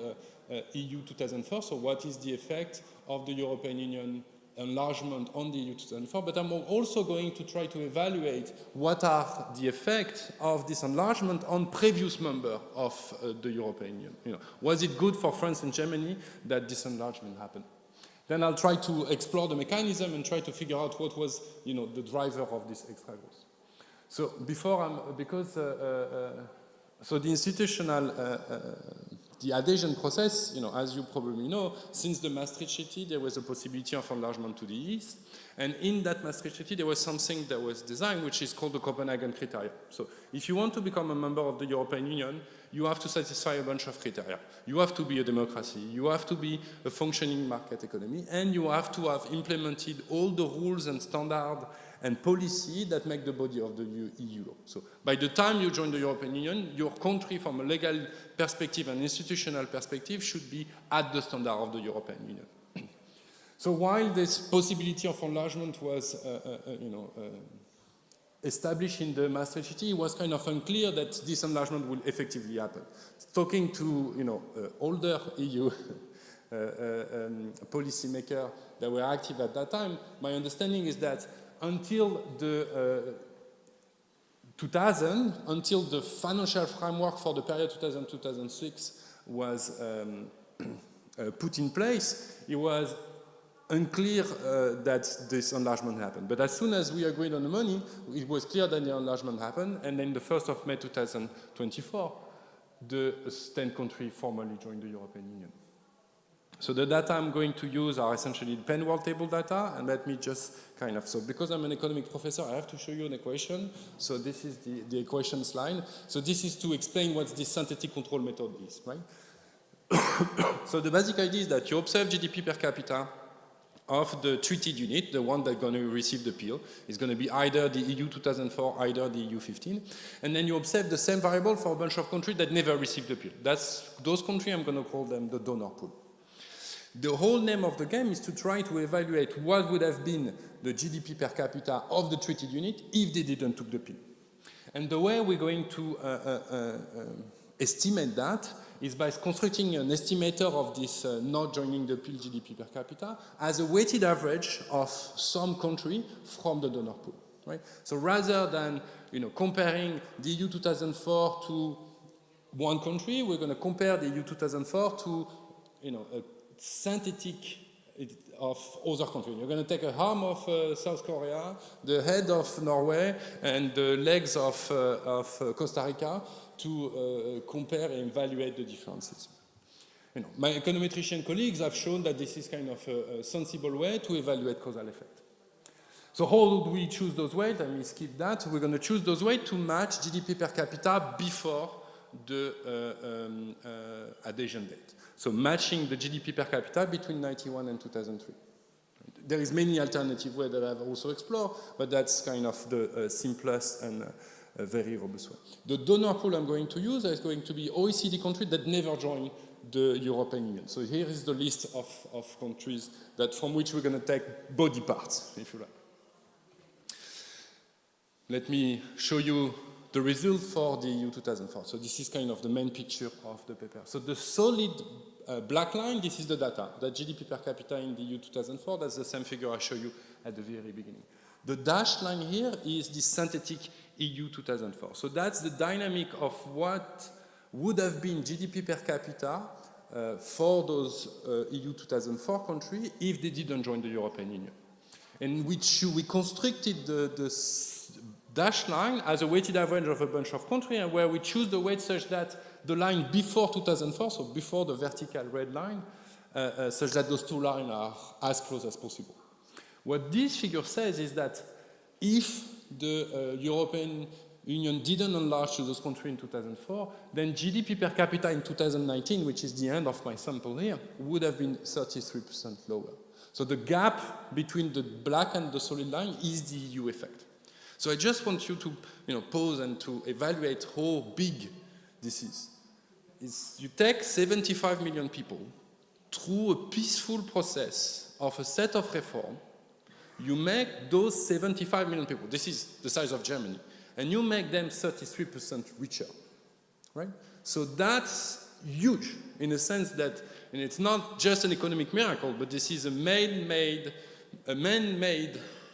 EU 2004. So what is the effect of the European Union enlargement on the EU 2004, but I'm also going to try to evaluate what are the effects of this enlargement on previous members of the European Union. Was it good for France and Germany that this enlargement happened? Then I'll try to explore the mechanism and try to figure out what was, the driver of this extra growth. So so the institutional the adhesion process, as you probably know, since the Maastricht Treaty, there was a possibility of enlargement to the east. And in that Maastricht Treaty, there was something that was designed, which is called the Copenhagen criteria. So if you want to become a member of the European Union, you have to satisfy a bunch of criteria. You have to be a democracy, you have to be a functioning market economy, and you have to have implemented all the rules and standards and policy that make the body of the EU law. So by the time you join the European Union, your country from a legal perspective and institutional perspective should be at the standard of the European Union. So while this possibility of enlargement was established in the Maastricht Treaty, it was kind of unclear that this enlargement will effectively happen. Talking to older EU policymakers that were active at that time, my understanding is that until the 2000, until the financial framework for the period 2000-2006 was put in place, it was unclear that this enlargement happened. But as soon as we agreed on the money, it was clear that the enlargement happened, and then the 1st of May 2024, the 10 countries formally joined the European Union. So the data I'm going to use are essentially Penn World Table data, and let me just so because I'm an economic professor, I have to show you an equation. So this is the equation slide. So this is to explain what this synthetic control method is, right? So the basic idea is that you observe GDP per capita of the treated unit, the one that's going to receive the pill, is going to be either the EU 2004, either the EU 15, and then you observe the same variable for a bunch of countries that never received the pill. That's those countries, I'm going to call them the donor pool. The whole name of the game is to try to evaluate what would have been the GDP per capita of the treated unit if they didn't take the pill. And the way we're going to estimate that is by constructing an estimator of this not joining the pill GDP per capita as a weighted average of some country from the donor pool. Right? So rather than comparing the EU 2004 to one country, we're going to compare the EU 2004 to a synthetic of other countries. You're going to take a arm of South Korea, the head of Norway, and the legs of Costa Rica to compare and evaluate the differences. My econometrician colleagues have shown that this is kind of a sensible way to evaluate causal effect. So how do we choose those weights? Let me skip that. We're going to choose those weights to match GDP per capita before the adhesion date. So matching the GDP per capita between 1991 and 2003. There is many alternative ways that I've also explored, but that's kind of the simplest and very robust way. The donor pool I'm going to use is going to be OECD countries that never joined the European Union. So here is the list of countries from which we're going to take body parts, if you like. Let me show you the result for the EU 2004. So this is kind of the main picture of the paper. So the solid black line, this is the data. The GDP per capita in the EU 2004, that's the same figure I showed you at the very beginning. The dashed line here is the synthetic EU 2004. So that's the dynamic of what would have been GDP per capita for those EU 2004 countries if they didn't join the European Union. And we constructed the dashed line as a weighted average of a bunch of countries, and where we choose the weight such that the line before 2004, so before the vertical red line, such that those two lines are as close as possible. What this figure says is that if the European Union didn't enlarge to those countries in 2004, then GDP per capita in 2019, which is the end of my sample here, would have been 33% lower. So the gap between the black and the solid line is the EU effect. So I just want you to pause and to evaluate how big this is. You take 75 million people through a peaceful process of a set of reform. You make those 75 million people, this is the size of Germany, and you make them 33% richer, right? So that's huge in the sense that, and it's not just an economic miracle, but this is a man-made,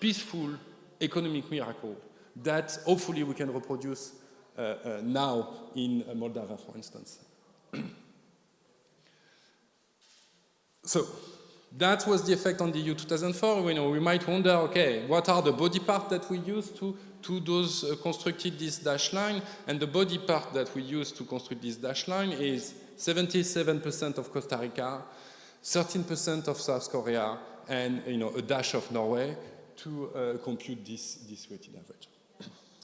peaceful economic miracle that hopefully we can reproduce now in Moldova, for instance. So that was the effect on the EU 2004. We might wonder, okay, what are the body parts that we use to those constructed this dashed line? And the body part that we use to construct this dashed line is 77% of Costa Rica, 13% of South Korea, and a dash of Norway to compute this weighted average.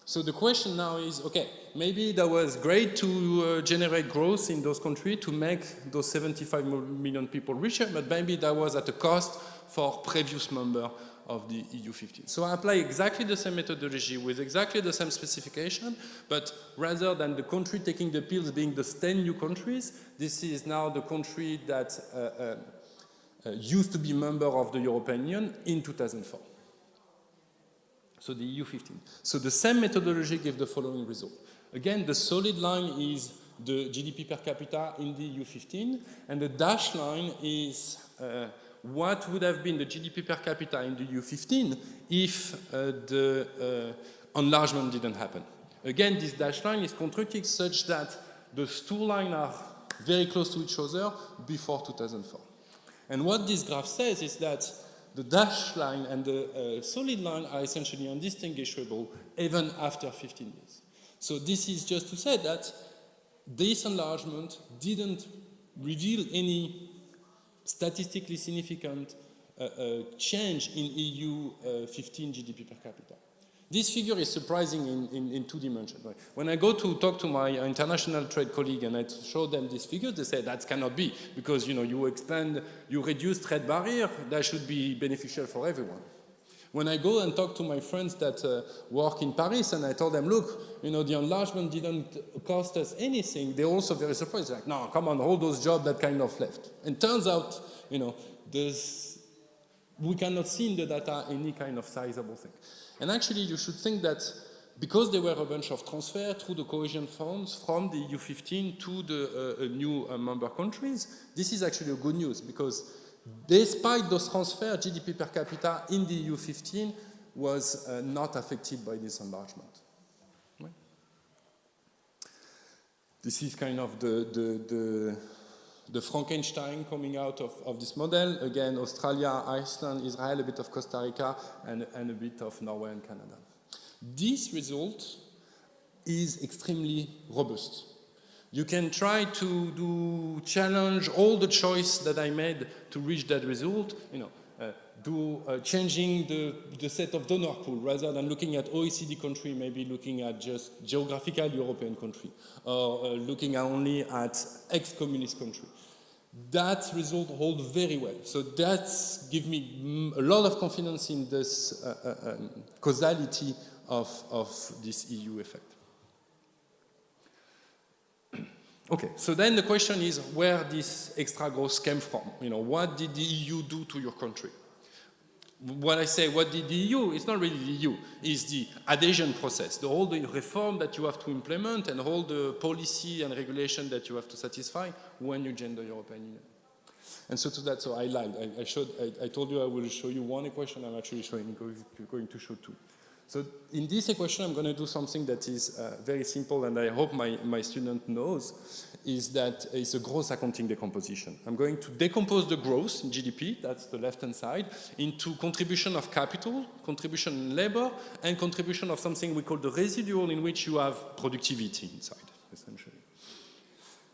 So the question now is, okay, maybe that was great to generate growth in those countries to make those 75 million people richer, but maybe that was at a cost for previous member of the EU 15. So I apply exactly the same methodology with exactly the same specification, but rather than the country taking the pills being the 10 new countries, this is now the country that used to be member of the European Union in 2004. So the EU 15. So the same methodology gave the following result. Again, the solid line is the GDP per capita in the EU 15, and the dashed line is what would have been the GDP per capita in the EU 15 if the enlargement didn't happen. Again, this dashed line is constructed such that the two lines are very close to each other before 2004. And what this graph says is that the dashed line and the solid line are essentially undistinguishable even after 15 years. So this is just to say that this enlargement didn't reveal any statistically significant change in EU 15 GDP per capita. This figure is surprising in two dimensions. When I go to talk to my international trade colleague and I show them these figures, they say that cannot be because you reduce trade barrier, that should be beneficial for everyone. When I go and talk to my friends that work in Paris and I told them, look, the enlargement didn't cost us anything, they're also very surprised. They're like, no, come on, all those jobs that kind of left. And turns out, we cannot see in the data any kind of sizable thing. And actually, you should think that because there were a bunch of transfers through the cohesion funds from the EU 15 to the new member countries, this is actually a good news because despite those transfers, GDP per capita in the EU 15 was not affected by this enlargement. Right? This is kind of the Frankenstein coming out of this model. Again, Australia, Iceland, Israel, a bit of Costa Rica, and a bit of Norway and Canada. This result is extremely robust. You can try to challenge all the choice that I made to reach that result, changing the set of donor pool rather than looking at OECD country, maybe looking at just geographical European country, or looking only at ex-communist country. That result holds very well. So that gives me a lot of confidence in this causality of this EU effect. Okay, so then the question is where this extra growth came from. What did the EU do to your country? When I say what did the EU, it's not really the EU, it's the adhesion process, all the reform that you have to implement and all the policy and regulation that you have to satisfy when you join the European Union. And so to that, I lied. I told you I will show you one equation, I'm actually going to show two. So in this equation, I'm going to do something that is very simple, and I hope my student knows, is that it's a gross accounting decomposition. I'm going to decompose the gross in GDP, that's the left-hand side, into contribution of capital, contribution in labor, and contribution of something we call the residual, in which you have productivity inside, essentially.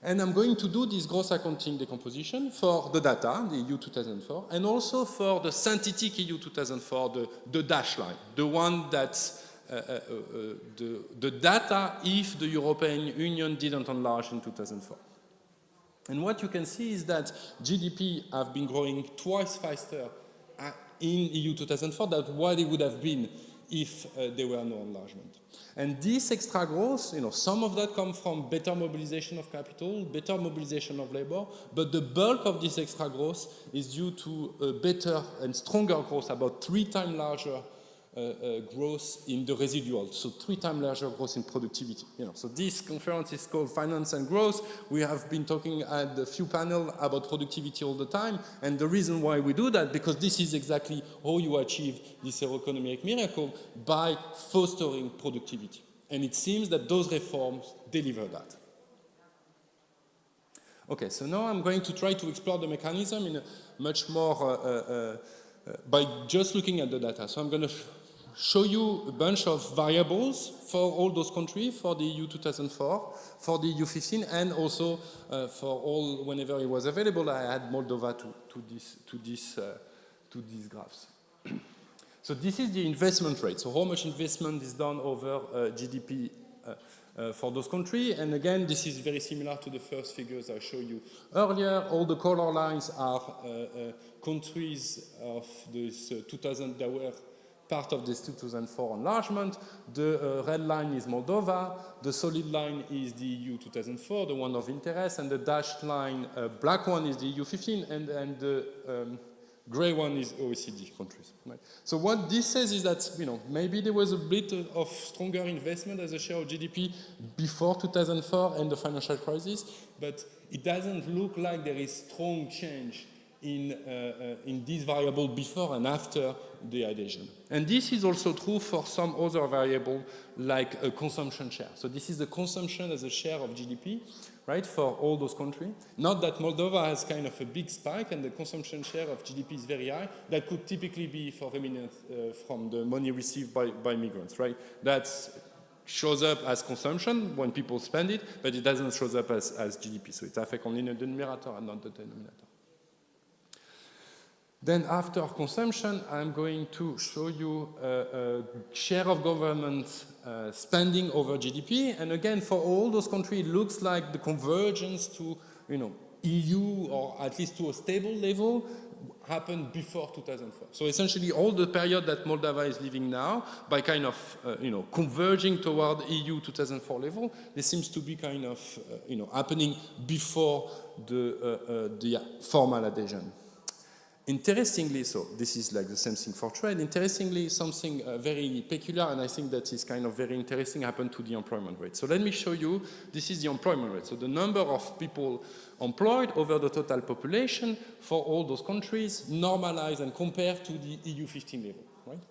And I'm going to do this gross accounting decomposition for the data, the EU 2004, and also for the synthetic EU 2004, the dash line, the one that's the data if the European Union didn't enlarge in 2004. And what you can see is that GDP have been growing twice faster in EU 2004 than what it would have been if there were no enlargement. And this extra growth, some of that comes from better mobilization of capital, better mobilization of labor, but the bulk of this extra growth is due to a better and stronger growth, about 3 times larger growth in the residual, so 3 times larger growth in productivity. So this conference is called Finance and Growth. We have been talking at a few panels about productivity all the time, and the reason why we do that, because this is exactly how you achieve this economic miracle, by fostering productivity. And it seems that those reforms deliver that. Okay, so now I'm going to try to explore the mechanism in a much more, by just looking at the data. So I'm going to show you a bunch of variables for all those countries, for the EU 2004, for the EU 15, and also for all, whenever it was available, I had Moldova to these graphs. So this is the investment rate. So how much investment is done over GDP for those countries. And again, this is very similar to the first figures I showed you earlier. All the color lines are countries of this 2000 that were part of this 2004 enlargement. The red line is Moldova, the solid line is the EU 2004, the one of interest, and the dashed line, black one, is the EU 15, and the Gray one is OECD countries. Right? So what this says is that, you know, maybe there was a bit of stronger investment as a share of GDP before 2004 and the financial crisis, but it doesn't look like there is strong change in this variable before and after the adhesion. And this is also true for some other variable like a consumption share. So this is the consumption as a share of GDP, right, for all those countries. Not that Moldova has kind of a big spike and the consumption share of GDP is very high. That could typically be for remittance from the money received by migrants, right? That shows up as consumption when people spend it, but it doesn't show up as GDP. So it affects only the numerator and not the denominator. Then after consumption, I'm going to show you a share of government spending over GDP. And again, for all those countries, it looks like the convergence to, you know, EU or at least to a stable level happened before 2004. So essentially all the period that Moldova is living now, by kind of, you know, converging toward EU 2004 level, this seems to be kind of, you know, happening before the formal adhesion. Interestingly, so this is like the same thing for trade. Interestingly, something very peculiar, and I think that is kind of very interesting, happened to the employment rate. So let me show you, this is the employment rate. So the number of people employed over the total population for all those countries, normalized and compared to the EU 15 level, right?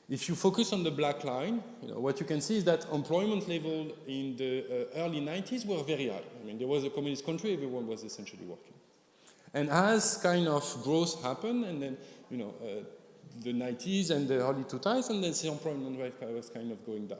If you focus on the black line, you know, what you can see is that employment level in the early 90s were very high. I mean, there was a communist country, everyone was essentially working. And as kind of growth happened, and then, you know, the 90s and the early 2000s, and then the employment rate was kind of going down.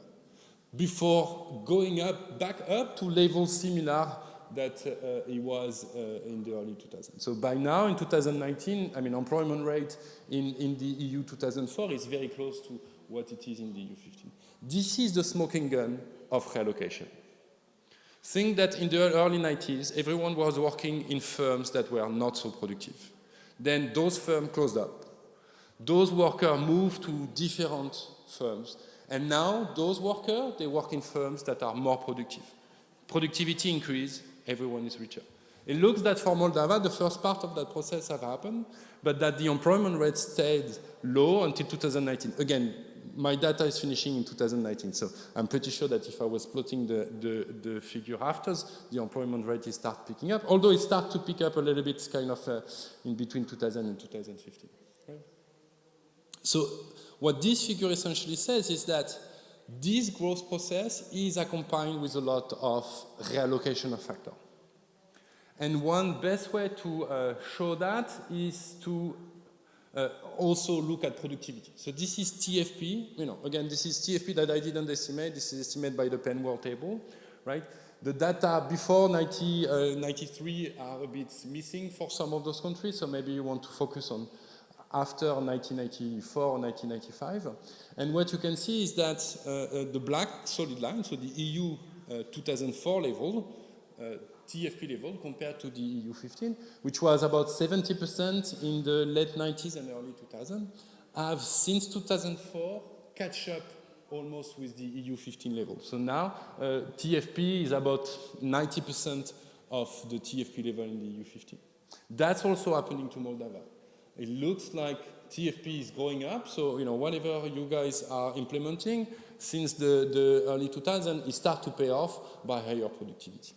Before going up, back up to levels similar that it was in the early 2000s. So by now, in 2019, I mean, employment rate in the EU 2004 is very close to what it is in the EU 15. This is the smoking gun of reallocation. Think that in the early 90s, everyone was working in firms that were not so productive. Then those firms closed up. Those workers moved to different firms. And now those workers, they work in firms that are more productive. Productivity increase, everyone is richer. It looks that for Moldova, the first part of that process have happened, but that the employment rate stayed low until 2019. Again, my data is finishing in 2019, so I'm pretty sure that if I was plotting the figure after, the employment rate is start picking up, although it started to pick up a little bit kind of in between 2000 and 2015. Right? So what this figure essentially says is that this growth process is accompanied with a lot of reallocation of factors. And one best way to show that is to also look at productivity. So this is TFP, you know, again, this is TFP that I didn't estimate. This is estimated by the Penworld table, right? The data before 1993 are a bit missing for some of those countries, so maybe you want to focus on after 1994 or 1995. And what you can see is that the black solid line, so the EU 2004 level, TFP level compared to the EU 15, which was about 70% in the late 90s and early 2000s, have since 2004 catch up almost with the EU 15 level. So now TFP is about 90% of the TFP level in the EU 15. That's also happening to Moldova. It looks like TFP is going up, so you know whatever you guys are implementing since the early 2000s, it starts to pay off by higher productivity.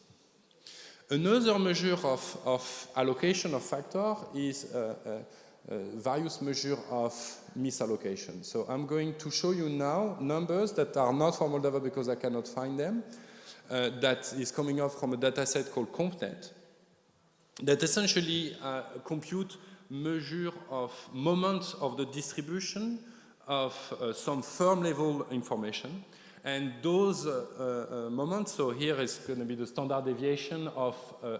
Another measure of allocation of factor is various measures of misallocation. So I'm going to show you now numbers that are not for Moldova because I cannot find them. That is coming up from a data set called CompNet that essentially compute measure of moments of the distribution of some firm level information. And those moments, so here is going to be the standard deviation of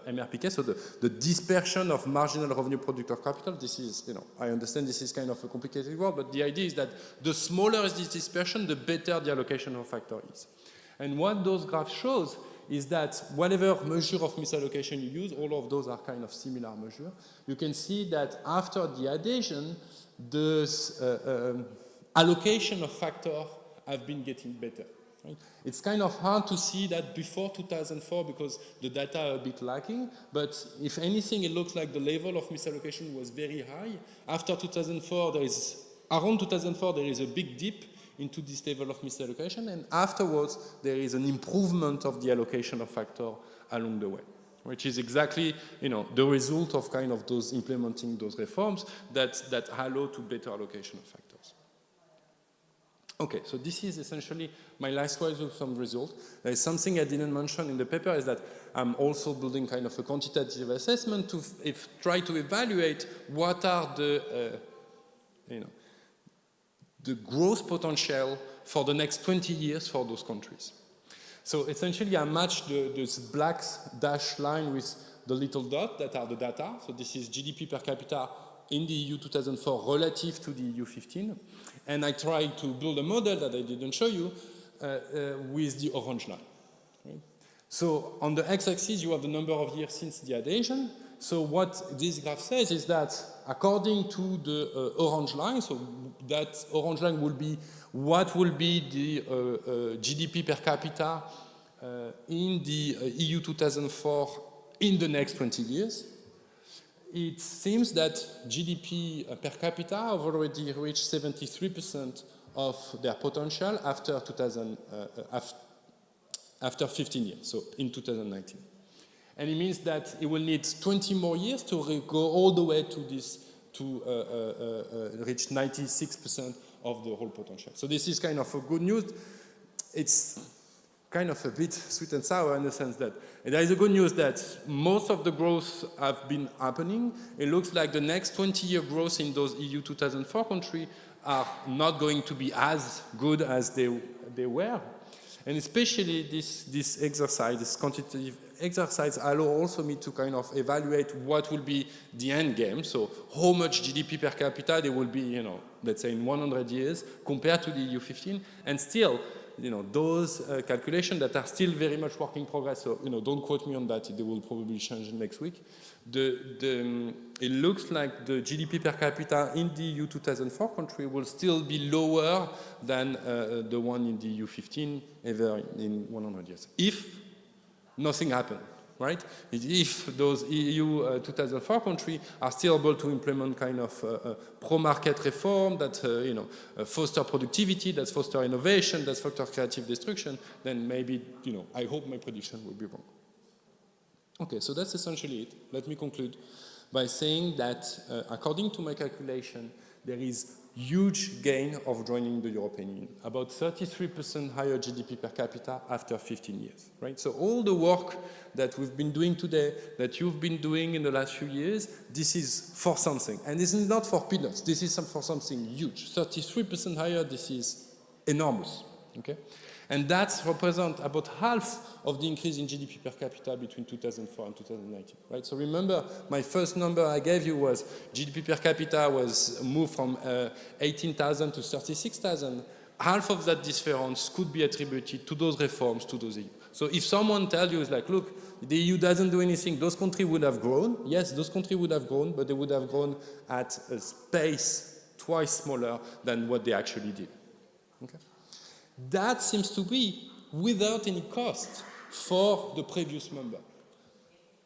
MRPK, so the dispersion of marginal revenue product of capital. This is, you know, I understand this is kind of a complicated word, but the idea is that the smaller is this dispersion, the better the allocation of factor is. And what those graphs shows is that whatever measure of misallocation you use, all of those are kind of similar measure. You can see that after the adhesion, the allocation of factor have been getting better. Right? It's kind of hard to see that before 2004 because the data are a bit lacking, but if anything, it looks like the level of misallocation was very high. After 2004, around 2004, there is a big dip into this level of misallocation, and afterwards, there is an improvement of the allocation of factor along the way, which is exactly, the result of kind of those implementing those reforms that allow to better allocation of factors. Okay, so this is essentially my last slide with some results. There is something I didn't mention in the paper is that I'm also building kind of a quantitative assessment to try to evaluate what are the growth potential for the next 20 years for those countries. So essentially I matched this black dashed line with the little dot that are the data. So this is GDP per capita in the EU 2004 relative to the EU 15. And I tried to build a model that I didn't show you with the orange line. Right? So on the x-axis, you have the number of years since the adhesion. So what this graph says is that according to the orange line, so that orange line will be what will be the GDP per capita in the EU 2004 in the next 20 years. It seems that GDP per capita have already reached 73% of their potential after 15 years, so in 2019. And it means that it will need 20 more years to go all the way to this, to reach 96% of the whole potential. So this is kind of a good news. It's kind of a bit sweet and sour in the sense that there is a good news that most of the growth have been happening. It looks like the next 20-year growth in those EU 2004 countries are not going to be as good as they were. And especially this exercise, this quantitative exercise, allow also me to kind of evaluate what will be the end game. So how much GDP per capita there will be, let's say in 100 years compared to the EU 15, and still, those calculations that are still very much work in progress, so, don't quote me on that, they will probably change next week. It looks like the GDP per capita in the EU 2004 country will still be lower than the one in the EU 15 ever in 100 years. If nothing happened, right? If those EU 2004 countries are still able to implement kind of pro-market reform that foster productivity, that foster innovation, that foster creative destruction, then maybe, I hope my prediction will be wrong. Okay, so that's essentially it. Let me conclude by saying that according to my calculation, there is huge gain of joining the European Union, about 33% higher GDP per capita after 15 years, right? So all the work that we've been doing today, that you've been doing in the last few years, this is for something. And this is not for peanuts, this is for something huge. 33% higher, this is enormous, okay? And that represents about half of the increase in GDP per capita between 2004 and 2019, right? So remember, my first number I gave you was GDP per capita was moved from 18,000 to 36,000. Half of that difference could be attributed to those reforms, to those EU. So if someone tells you, it's like, look, the EU doesn't do anything, those countries would have grown. Yes, those countries would have grown, but they would have grown at a pace twice smaller than what they actually did, okay? That seems to be without any cost for the previous member.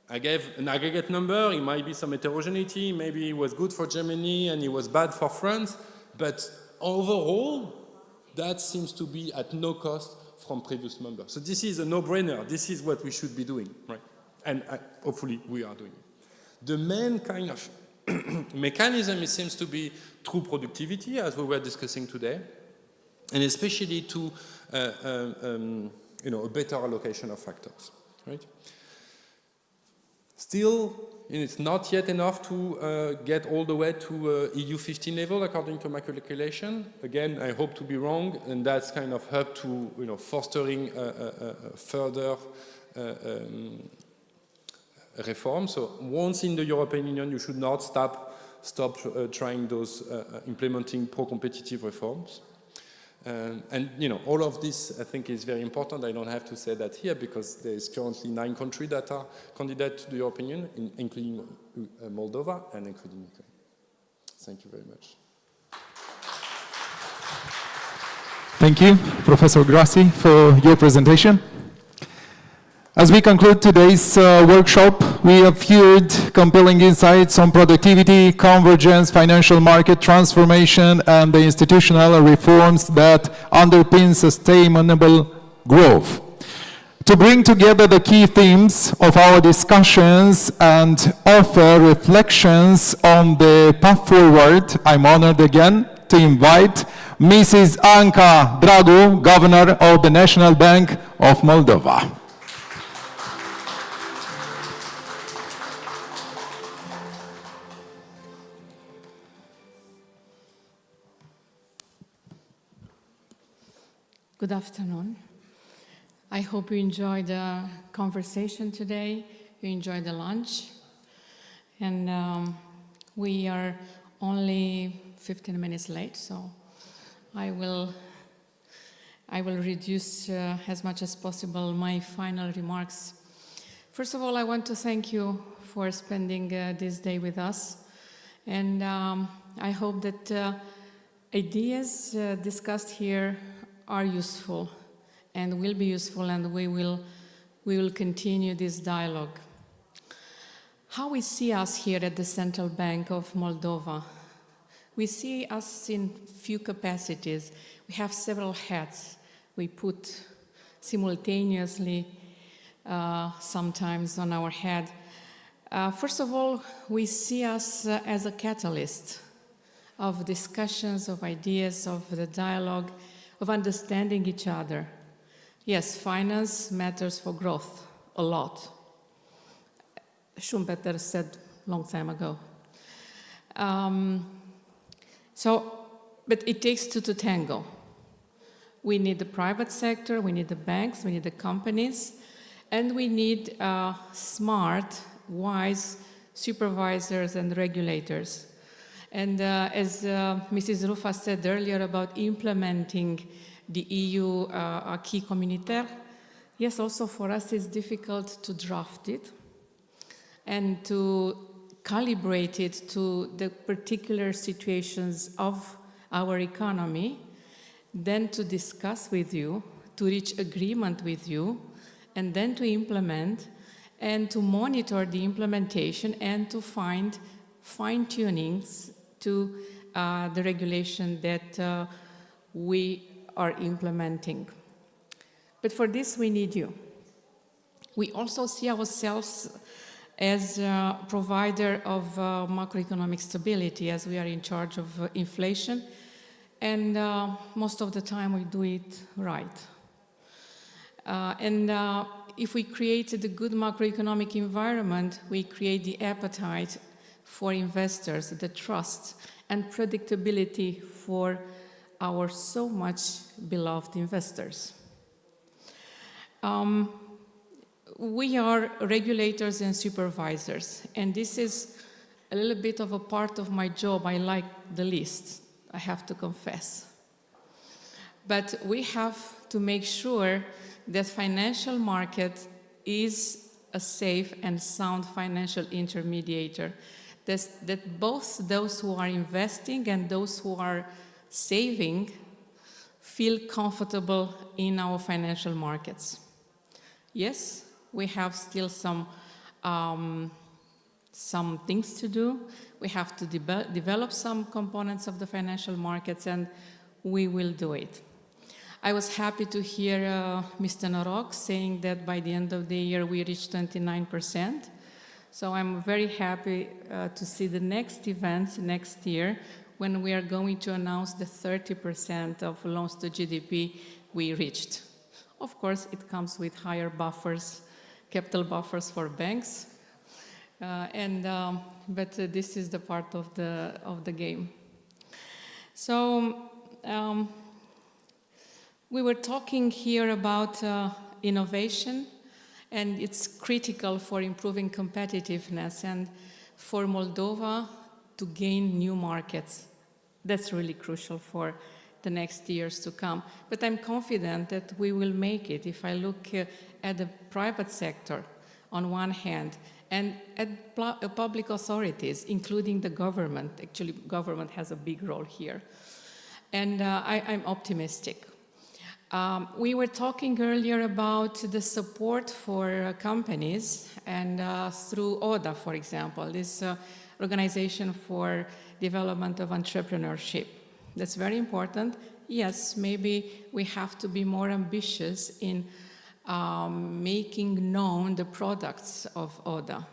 I gave an aggregate number, it might be some heterogeneity, maybe it was good for Germany and it was bad for France, but overall, that seems to be at no cost from previous members. So this is a no-brainer, this is what we should be doing, right? And hopefully we are doing it. The main kind of mechanism, it seems to be through productivity, as we were discussing today, and especially to a better allocation of factors, right? Still, it's not yet enough to get all the way to EU 15 level, according to my calculation. Again, I hope to be wrong, and that's kind of help to fostering further reform. So once in the European Union, you should not stop trying those implementing pro-competitive reforms. And all of this I think is very important. I don't have to say that here because there is currently 9 countries that are candidates to the European Union, including Moldova and including Ukraine. Thank you very much. Thank you, Professor Grassi, for your presentation. As we conclude today's workshop, we have heard compelling insights on productivity, convergence, financial market transformation, and the institutional reforms that underpin sustainable growth. To bring together the key themes of our discussions and offer reflections on the path forward, I'm honored again to invite Mrs. Anca Dragu, Governor of the National Bank of Moldova. Good afternoon. I hope you enjoyed the conversation today, you enjoyed the lunch, and we are only 15 minutes late, so I will reduce as much as possible my final remarks. First of all, I want to thank you for spending this day with us, and I hope that ideas discussed here are useful and will be useful, and we will continue this dialogue. How we see us here at the Central Bank of Moldova? We see us in few capacities. We have several hats we put simultaneously sometimes on our head. First of all, we see us as a catalyst of discussions, of ideas, of the dialogue, of understanding each other. Yes, finance matters for growth a lot. Schumpeter said a long time ago. But it takes two to tango. We need the private sector, we need the banks, we need the companies, and we need smart, wise supervisors and regulators. And as Mrs. Rufa said earlier about implementing the EU acquis communautaire, yes, also for us it's difficult to draft it and to calibrate it to the particular situations of our economy, then to discuss with you, to reach agreement with you, and then to implement, and to monitor the implementation, and to find fine-tunings to the regulation that we are implementing. But for this, we need you. We also see ourselves as a provider of macroeconomic stability, as we are in charge of inflation, and most of the time we do it right. If we created a good macroeconomic environment, we create the appetite for investors, the trust and predictability for our so much beloved investors. We are regulators and supervisors, and this is a little bit of a part of my job I like the least, I have to confess. But we have to make sure that financial market is a safe and sound financial intermediator, that both those who are investing and those who are saving feel comfortable in our financial markets. Yes, we have still some things to do. We have to develop some components of the financial markets, and we will do it. I was happy to hear Mr. Noroc saying that by the end of the year we reached 29%. So I'm very happy to see the next events next year when we are going to announce the 30% of loans to GDP we reached. Of course, it comes with higher buffers, capital buffers for banks, but this is the part of the game. So we were talking here about innovation, and it's critical for improving competitiveness and for Moldova to gain new markets. That's really crucial for the next years to come. But I'm confident that we will make it if I look at the private sector on one hand and at public authorities, including the government. Actually, government has a big role here. And I'm optimistic. We were talking earlier about the support for companies and through ODA, for example, this Organization for Development of Entrepreneurship. That's very important. Yes, maybe we have to be more ambitious in making known the products of ODA.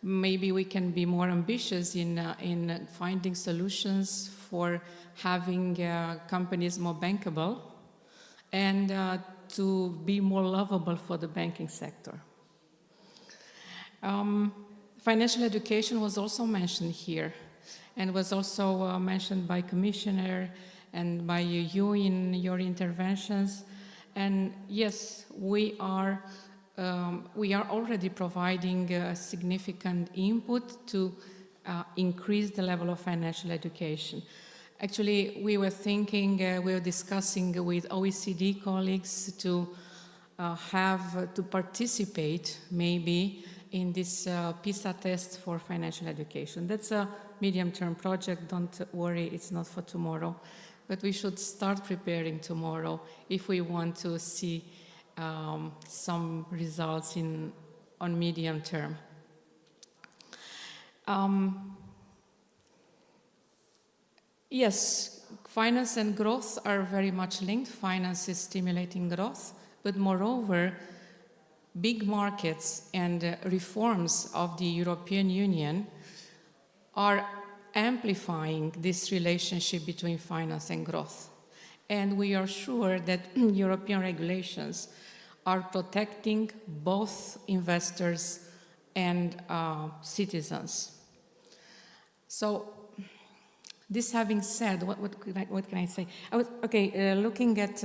Maybe we can be more ambitious in finding solutions for having companies more bankable and to be more lovable for the banking sector. Financial education was also mentioned here and was also mentioned by Commissioner and by you in your interventions. And yes, we are already providing significant input to increase the level of financial education. Actually, we were thinking, we were discussing with OECD colleagues to participate maybe in this PISA test for financial education. That's a medium-term project, don't worry, it's not for tomorrow. But we should start preparing tomorrow if we want to see some results on medium term. Yes, finance and growth are very much linked. Finance is stimulating growth, but moreover, big markets and reforms of the European Union are amplifying this relationship between finance and growth. And we are sure that European regulations are protecting both investors and citizens. So, this having said, what can I say? Looking at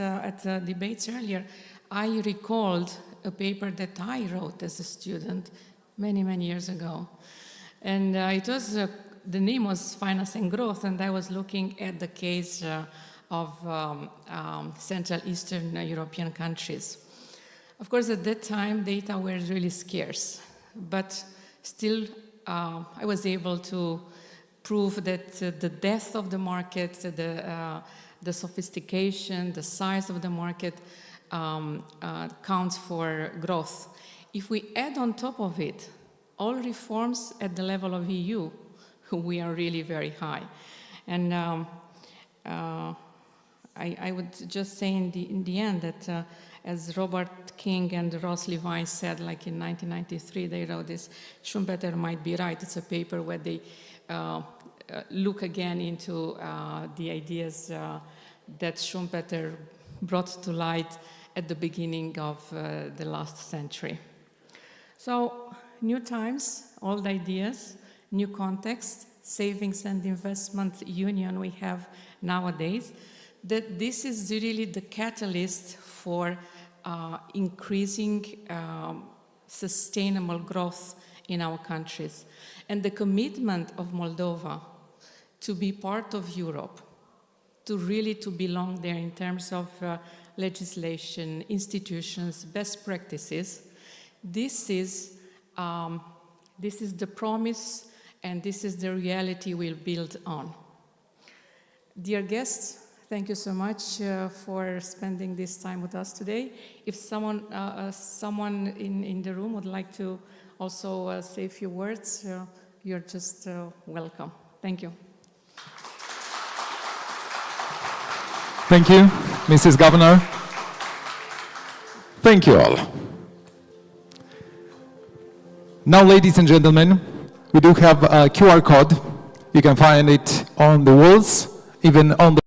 debates earlier, I recalled a paper that I wrote as a student many, many years ago. And it was, the name was Finance and Growth, and I was looking at the case of Central Eastern European countries. Of course, at that time, data were really scarce, but still I was able to prove that the depth of the market, the sophistication, the size of the market counts for growth. If we add on top of it all reforms at the level of EU, we are really very high. And I would just say in the end that as Robert King and Ross Levine said, like in 1993, they wrote this, Schumpeter might be right. It's a paper where they look again into the ideas that Schumpeter brought to light at the beginning of the last century. So, new times, old ideas, new context, savings and investment union we have nowadays, that this is really the catalyst for increasing sustainable growth in our countries. And the commitment of Moldova to be part of Europe, to really to belong there in terms of legislation, institutions, best practices, this is the promise and this is the reality we'll build on. Dear guests, thank you so much for spending this time with us today. If someone in the room would like to also say a few words, you're just welcome. Thank you. Thank you, Mrs. Governor. Thank you all. Now, ladies and gentlemen, we do have a QR code. You can find it on the walls, even on the